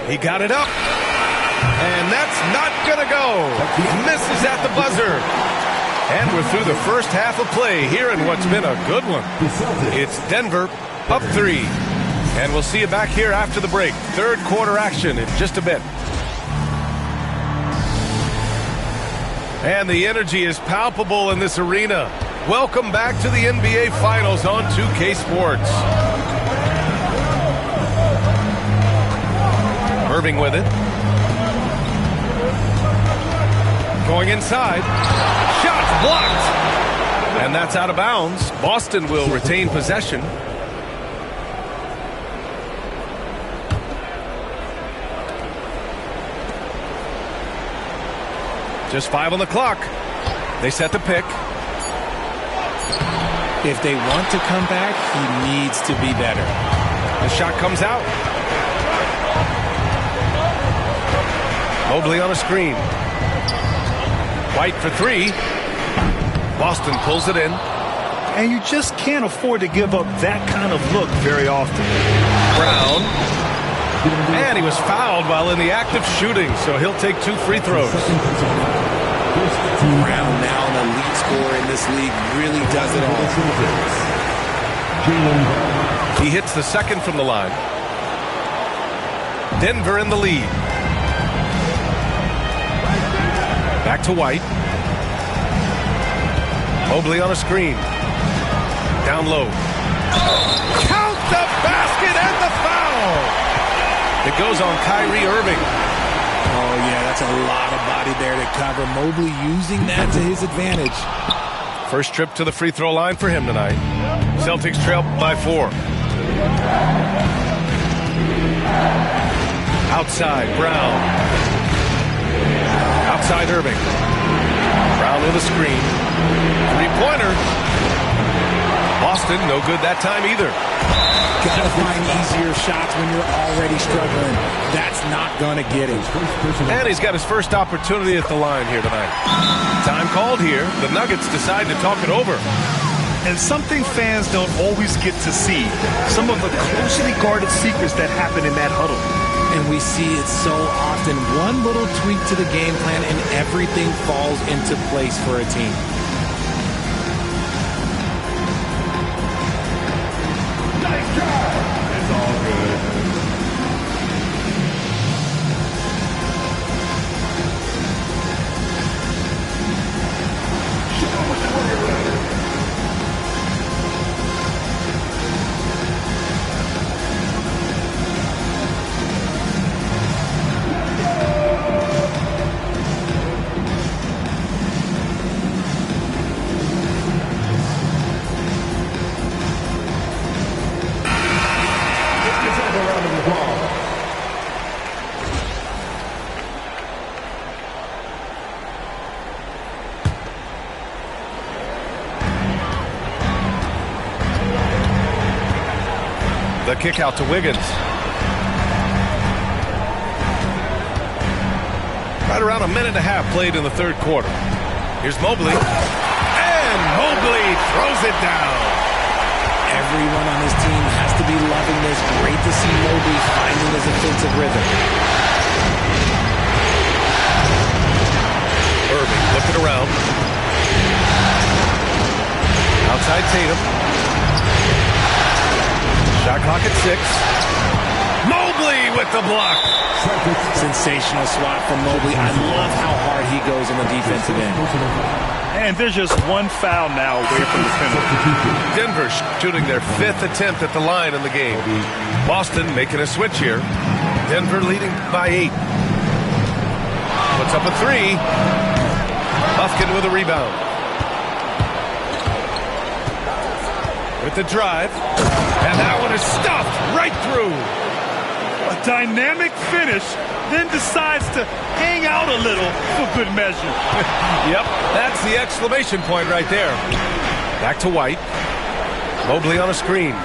S10: He got it up. And that's not going to go. Misses at the buzzer. And we're through the first half of play here in what's been a good one. It's Denver up 3. And we'll see you back here after the break. Third quarter action in just a bit. And the energy is palpable in this arena. Welcome back to the NBA Finals on 2K Sports. Irving with it. Going inside. Shot blocked. And that's out of bounds. Boston will retain possession. Just 5 on the clock. They set the pick.
S12: If they want to come back, he needs to be better.
S10: The shot comes out. Mobley on a screen. White for 3. Boston pulls it in.
S11: And you just can't afford to give up that kind of look very often.
S10: Brown. And he was fouled while in the act of shooting, so he'll take 2 free throws.
S12: Brown, now an elite scorer in this league, really does it all.
S10: He hits the second from the line. Denver in the lead. Back to White. Mobley on a screen. Down low. Count the basket and the foul! It goes on Kyrie Irving.
S12: Oh, yeah, that's a lot of body there to cover. Mobley using that to his advantage.
S10: First trip to the free throw line for him tonight. Celtics trail by 4. Outside, Brown. Outside, Irving. Brown with a screen. Three-pointer. Boston, no good that time either.
S12: Gotta find easier shots when you're already struggling. That's not gonna get him.
S10: And he's got his first opportunity at the line here tonight. Time called here. The Nuggets decide to talk it over.
S11: And something fans don't always get to see. Some of the closely guarded secrets that happen in that huddle.
S12: And we see it so often. One little tweak to the game plan and everything falls into place for a team.
S6: It's all good.
S10: The kick out to Wiggins. Right around a minute and a half played in the third quarter. Here's Mobley. And Mobley throws it down.
S12: Everyone on his team has to be loving this. Great to see Mobley finding his offensive rhythm.
S10: Irving looking around. Outside Tatum. Shot clock at 6. Mobley with the block.
S12: Sensational swat from Mobley. I love how hard he goes in the defensive end.
S11: And there's just one foul now away from the penalty.
S10: Denver shooting their 5th attempt at the line in the game. Boston making a switch here. Denver leading by 8. Puts up a 3. Buffkin with a rebound. With the drive. And that one is stuffed right through.
S11: A dynamic finish, then decides to hang out a little for good measure.
S10: Yep, that's the exclamation point right there. Back to White. Mobley on a screen.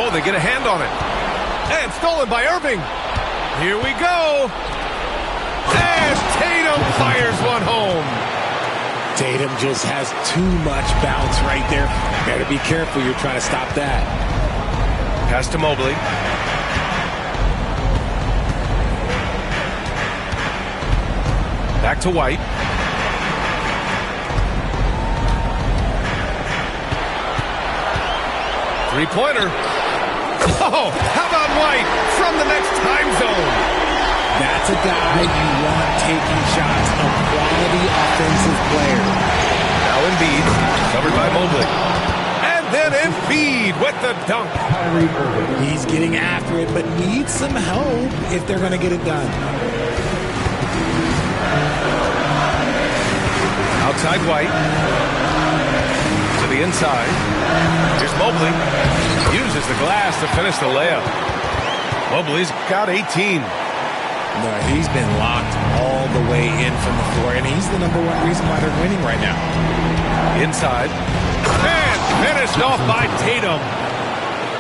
S10: Oh, they get a hand on it. And stolen by Irving. Here we go. And Tatum fires one home.
S12: Tatum just has too much bounce right there. Better be careful. You're trying to stop that.
S10: Pass to Mobley. Back to White. Three-pointer. Oh, how about White from the next time zone?
S12: That's a guy you want taking shots, a quality offensive player.
S10: Now Embiid, covered by Mobley. And then Embiid with the dunk.
S12: He's getting after it, but needs some help if they're going to get it done.
S10: Outside White. To the inside. Here's Mobley. Uses the glass to finish the layup. Mobley's got 18.
S12: No, he's been locked all the way in from the floor, and he's the #1 reason why they're winning right now.
S10: Inside. And finished off by Tatum.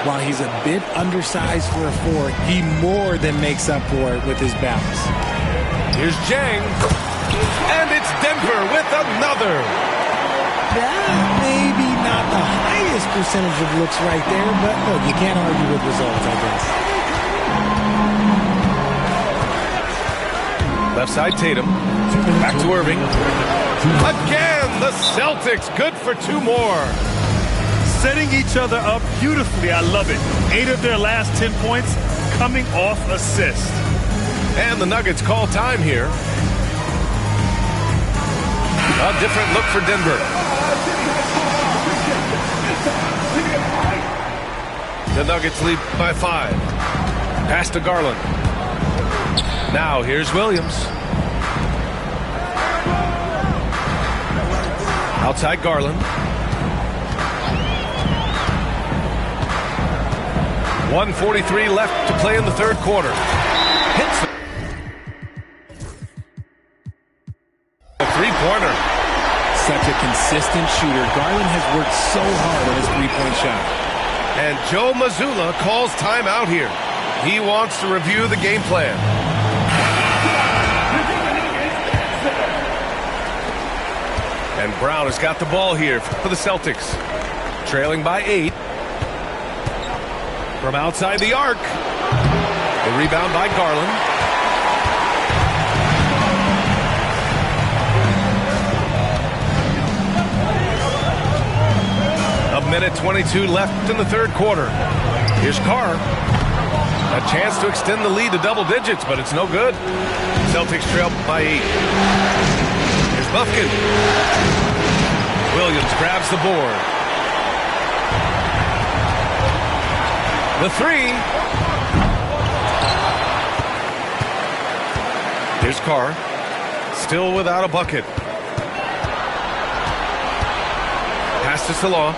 S12: While he's a bit undersized for a 4, he more than makes up for it with his bounce.
S10: Here's Jang. And it's Denver with another.
S12: Maybe not the highest percentage of looks right there, but look, you can't argue with results, I guess.
S10: Left side Tatum. Back to Irving. Again, the Celtics good for 2 more.
S11: Setting each other up beautifully. I love it. 8 of their last 10 points coming off assist.
S10: And the Nuggets call time here. A different look for Denver. The Nuggets lead by 5. Pass to Garland. Now here's Williams. Outside Garland. 1:43 left to play in the third quarter. Hits the three-pointer.
S12: Such a consistent shooter. Garland has worked so hard on his three-point shot.
S10: And Joe Mazzulla calls timeout here. He wants to review the game plan. And Brown has got the ball here for the Celtics. Trailing by 8. From outside the arc. The rebound by Garland. A minute 22 left in the third quarter. Here's Carr. A chance to extend the lead to double digits, but it's no good. Celtics trail by 8. Here's Buffkin. Williams grabs the board. The 3. Here's Carr. Still without a bucket. Pass to Salah.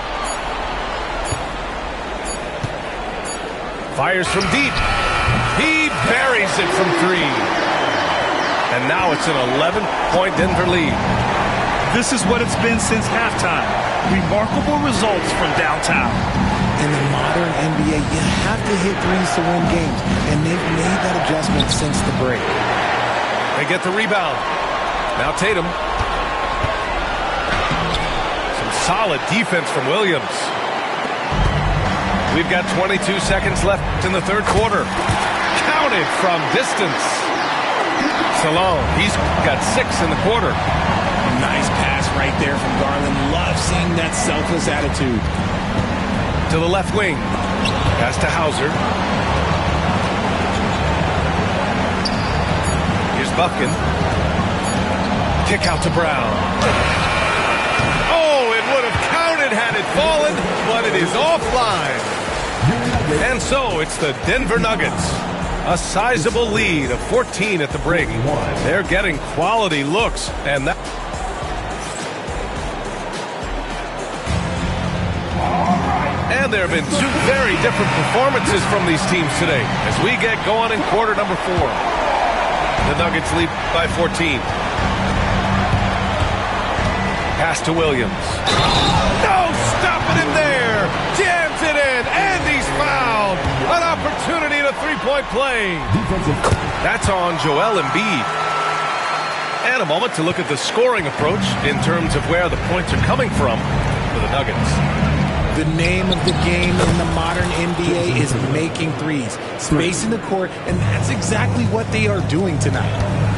S10: Fires from deep. He buries it from 3. And now it's an 11-point Denver lead.
S11: This is what it's been since halftime. Remarkable results from downtown.
S12: In the modern NBA, you have to hit threes to win games, and they've made that adjustment since the break.
S10: They get the rebound. Now Tatum. Some solid defense from Williams. We've got 22 seconds left in the third quarter. Counted from distance. Salone, he's got 6 in the quarter.
S12: Nice pass right there from Garland. Love seeing that selfless attitude.
S10: To the left wing. Pass to Hauser. Here's Buffkin. Kick out to Brown. Oh, it would have counted had it fallen, but it is offline. And so it's the Denver Nuggets. A sizable lead of 14 at the break. They're getting quality looks, and that. And there have been 2 very different performances from these teams today as we get going in quarter number 4. The Nuggets lead by 14. Pass to Williams. No, stopping him there. Jams it in, and he's fouled. opportunity to three-point play. That's on Joel Embiid. And a moment to look at the scoring approach in terms of where the points are coming from for the Nuggets.
S12: The name of the game in the modern NBA is making threes, spacing the court, and that's exactly what they are doing tonight.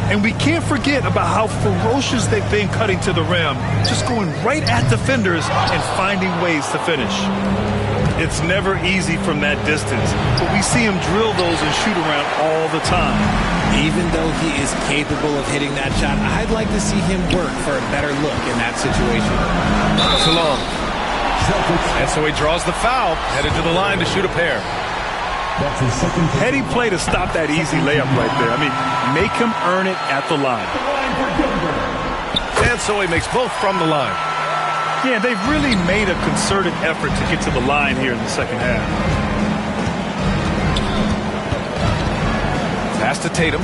S11: And we can't forget about how ferocious they've been cutting to the rim, just going right at defenders and finding ways to finish. It's never easy from that distance, but we see him drill those and shoot around all the time.
S12: Even though he is capable of hitting that shot, I'd like to see him work for a better look in that situation.
S10: So long. And so he draws the foul, headed to the line to shoot a pair.
S11: Heady play to stop that easy layup right there. I mean, make him earn it at the line.
S10: And so he makes both from the line.
S11: Yeah, they've really made a concerted effort to get to the line here in the second half.
S10: Pass to Tatum.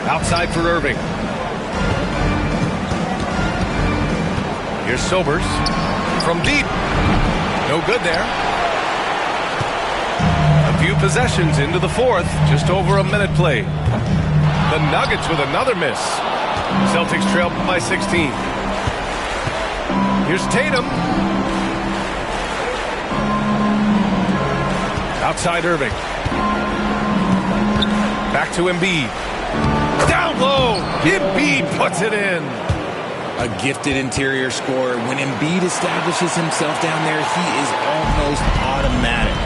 S10: Outside for Irving. Here's Sobers. From deep. No good there. A few possessions into the fourth. Just over a minute played. The Nuggets with another miss. Celtics trail by 16. Here's Tatum. Outside Irving. Back to Embiid. Down low. Embiid puts it in.
S12: A gifted interior scorer. When Embiid establishes himself down there, he is almost automatic.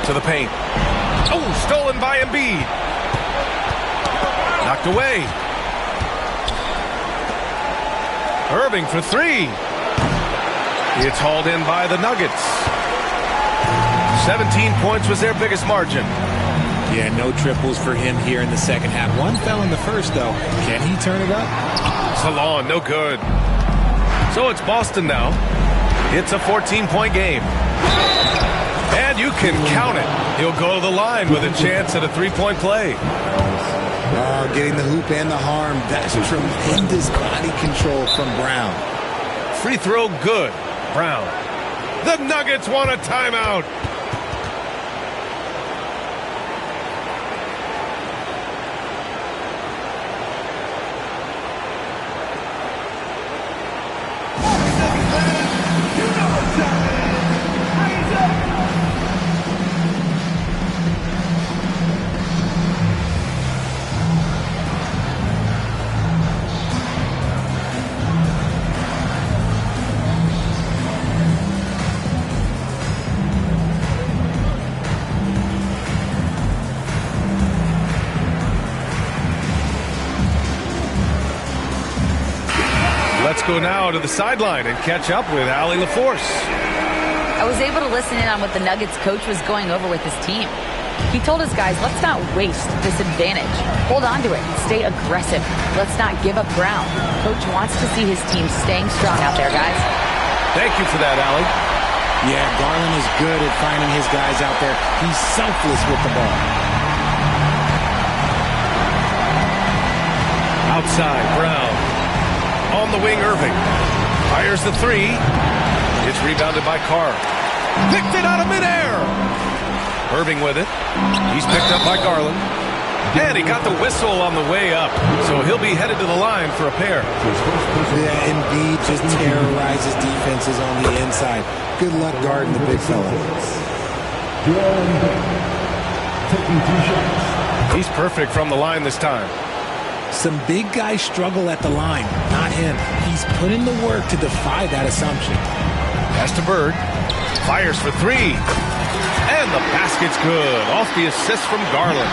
S10: To the paint. Oh, stolen by Embiid. Knocked away. Irving for three. It's hauled in by the Nuggets. 17 points was their biggest margin.
S12: Yeah, no triples for him here in the second half. One fell in the first, though. Can he turn it up?
S10: Salon, no good. So it's Boston now. It's a 14-point game. And you can count it. He'll go to the line with a chance at a three-point play.
S12: Oh, getting the hoop and the harm. That's tremendous body control from Brown.
S10: Free throw good. Brown. The Nuggets want a timeout. Let's go now to the sideline and catch up with Allie LaForce.
S13: I was able to listen in on what the Nuggets coach was going over with his team. He told his guys, let's not waste this advantage. Hold on to it. Stay aggressive. Let's not give up ground. Coach wants to see his team staying strong out there, guys.
S10: Thank you for that, Allie.
S12: Yeah, Garland is good at finding his guys out there. He's selfless with the ball.
S10: Outside, Brown. On the wing, Irving. Fires the three. It's rebounded by Carr. Picked it out of midair. Irving with it. He's picked up by Garland. And he got the whistle on the way up. So he'll be headed to the line for a pair.
S12: Yeah, Embiid just terrorizes defenses on the inside. Good luck guarding the big fella.
S10: He's perfect from the line this time.
S12: Some big guys struggle at the line, not him. He's put in the work to defy that assumption.
S10: Pass to Bird. Fires for three. And the basket's good. Off the assist from Garland.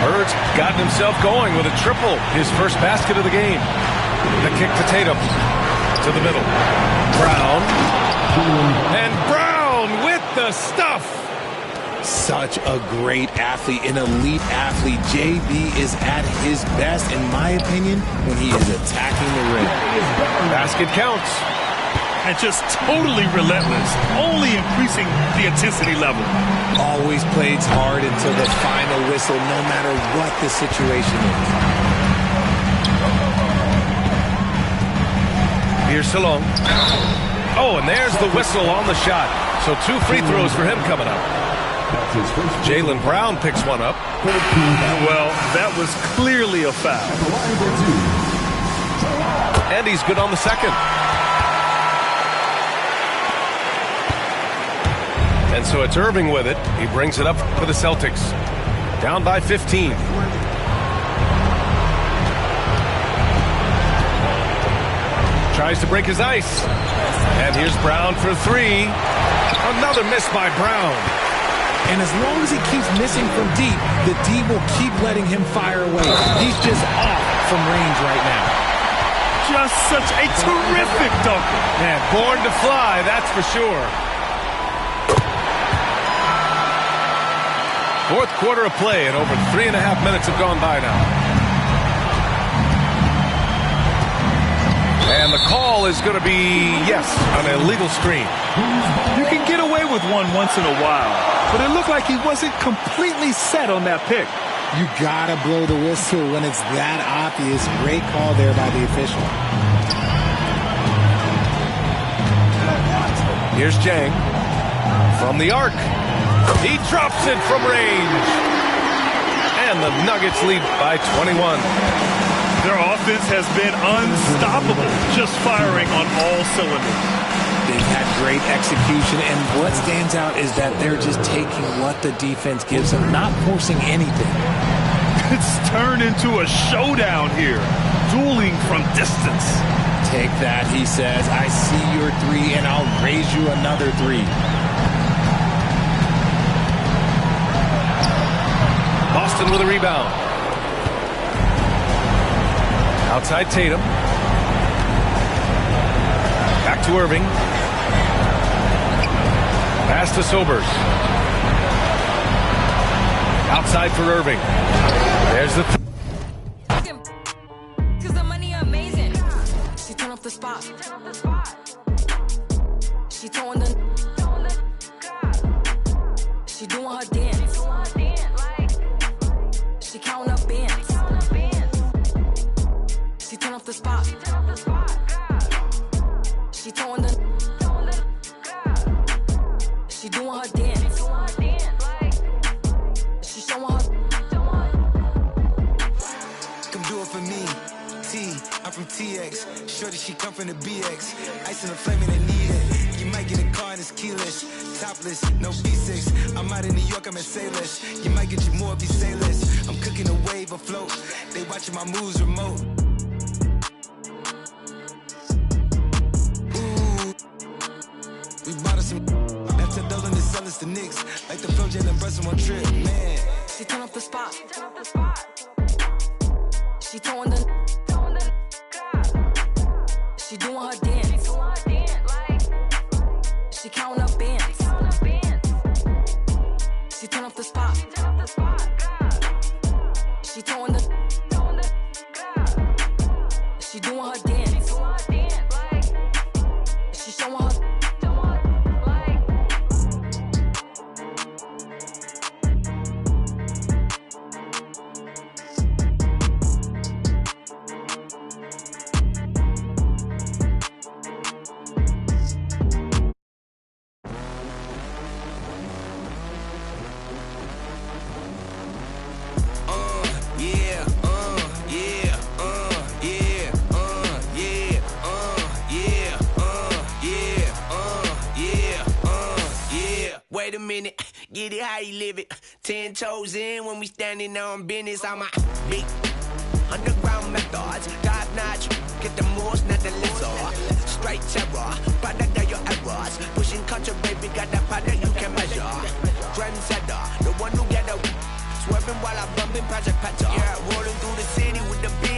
S10: Bird's gotten himself going with a triple. His first basket of the game. The kick to Tatum. To the middle. Brown. And Brown with the stuff.
S12: Such a great athlete, an elite athlete. JB is at his best, in my opinion, when he is attacking the rim.
S10: Basket counts.
S11: And just totally relentless, only increasing the intensity level.
S12: Always plays hard until the final whistle, no matter what the situation is.
S10: Here's Salon. Oh, and there's the whistle on the shot. So 2 free throws for him coming up. Jaylen Brown picks one up.
S11: Well, that was clearly a foul.
S10: And he's good on the second. And so it's Irving with it. He brings it up for the Celtics. Down by 15. Tries to break his ice. And here's Brown for 3. Another miss by Brown.
S12: And as long as he keeps missing from deep, the D will keep letting him fire away. He's just off from range right now.
S11: Just such a terrific dunker.
S10: Man, born to fly, that's for sure. Fourth quarter of play, and over 3.5 minutes have gone by now. And the call is going to be, yes, an illegal screen.
S11: You can get away with one once in a while, but it looked like he wasn't completely set on that pick.
S12: You gotta blow the whistle when it's that obvious. Great call there by the official.
S10: Here's Jang from the arc. He drops it from range. And the Nuggets lead by 21.
S11: Their offense has been unstoppable, just firing on all cylinders.
S12: They've had great execution, and what stands out is that they're just taking what the defense gives them, not forcing anything.
S11: It's turned into a showdown here, dueling from distance.
S12: Take that, he says. I see your 3, and I'll raise you another 3.
S10: Boston with a rebound. Outside Tatum. Back to Irving. Pass to Sobers. Outside for Irving. There's the...
S14: Cause the money amazing. She turn off the spot. She throwing the... She doing her dance. She counting up bands. She turn off the spot. She throwing the... She doing her dance. She showing her...
S15: Come do it for me. T, I'm from TX. Shorty, she come from the BX. Ice in the flame and I need it. You might get a car and it's keyless. Topless, no B6. I'm out in New York, I'm in Sailors. You might get you more, be sailors. I'm cooking a wave afloat. They watching my moves remote. Ooh, we bought us some. That's $10 to sell us the Knicks. Like the Flo Jalen Brunson one trip, man.
S14: She turn off the spot. She throwing the... She doing her dance. She counting up bands. She turn off the spot. She throwing the... She doing her dance. She showing her...
S16: Wait a minute, get it how you live it. 10 toes in when we standing on business. I'm a big underground methods, top notch. Get the most, not the lesser. Straight terror, product of your errors. Pushing culture, baby, got that powder you can measure. Trendsetter, the one who get a swerving while I'm bumping Project Petter. Yeah, rolling through the city with the beat.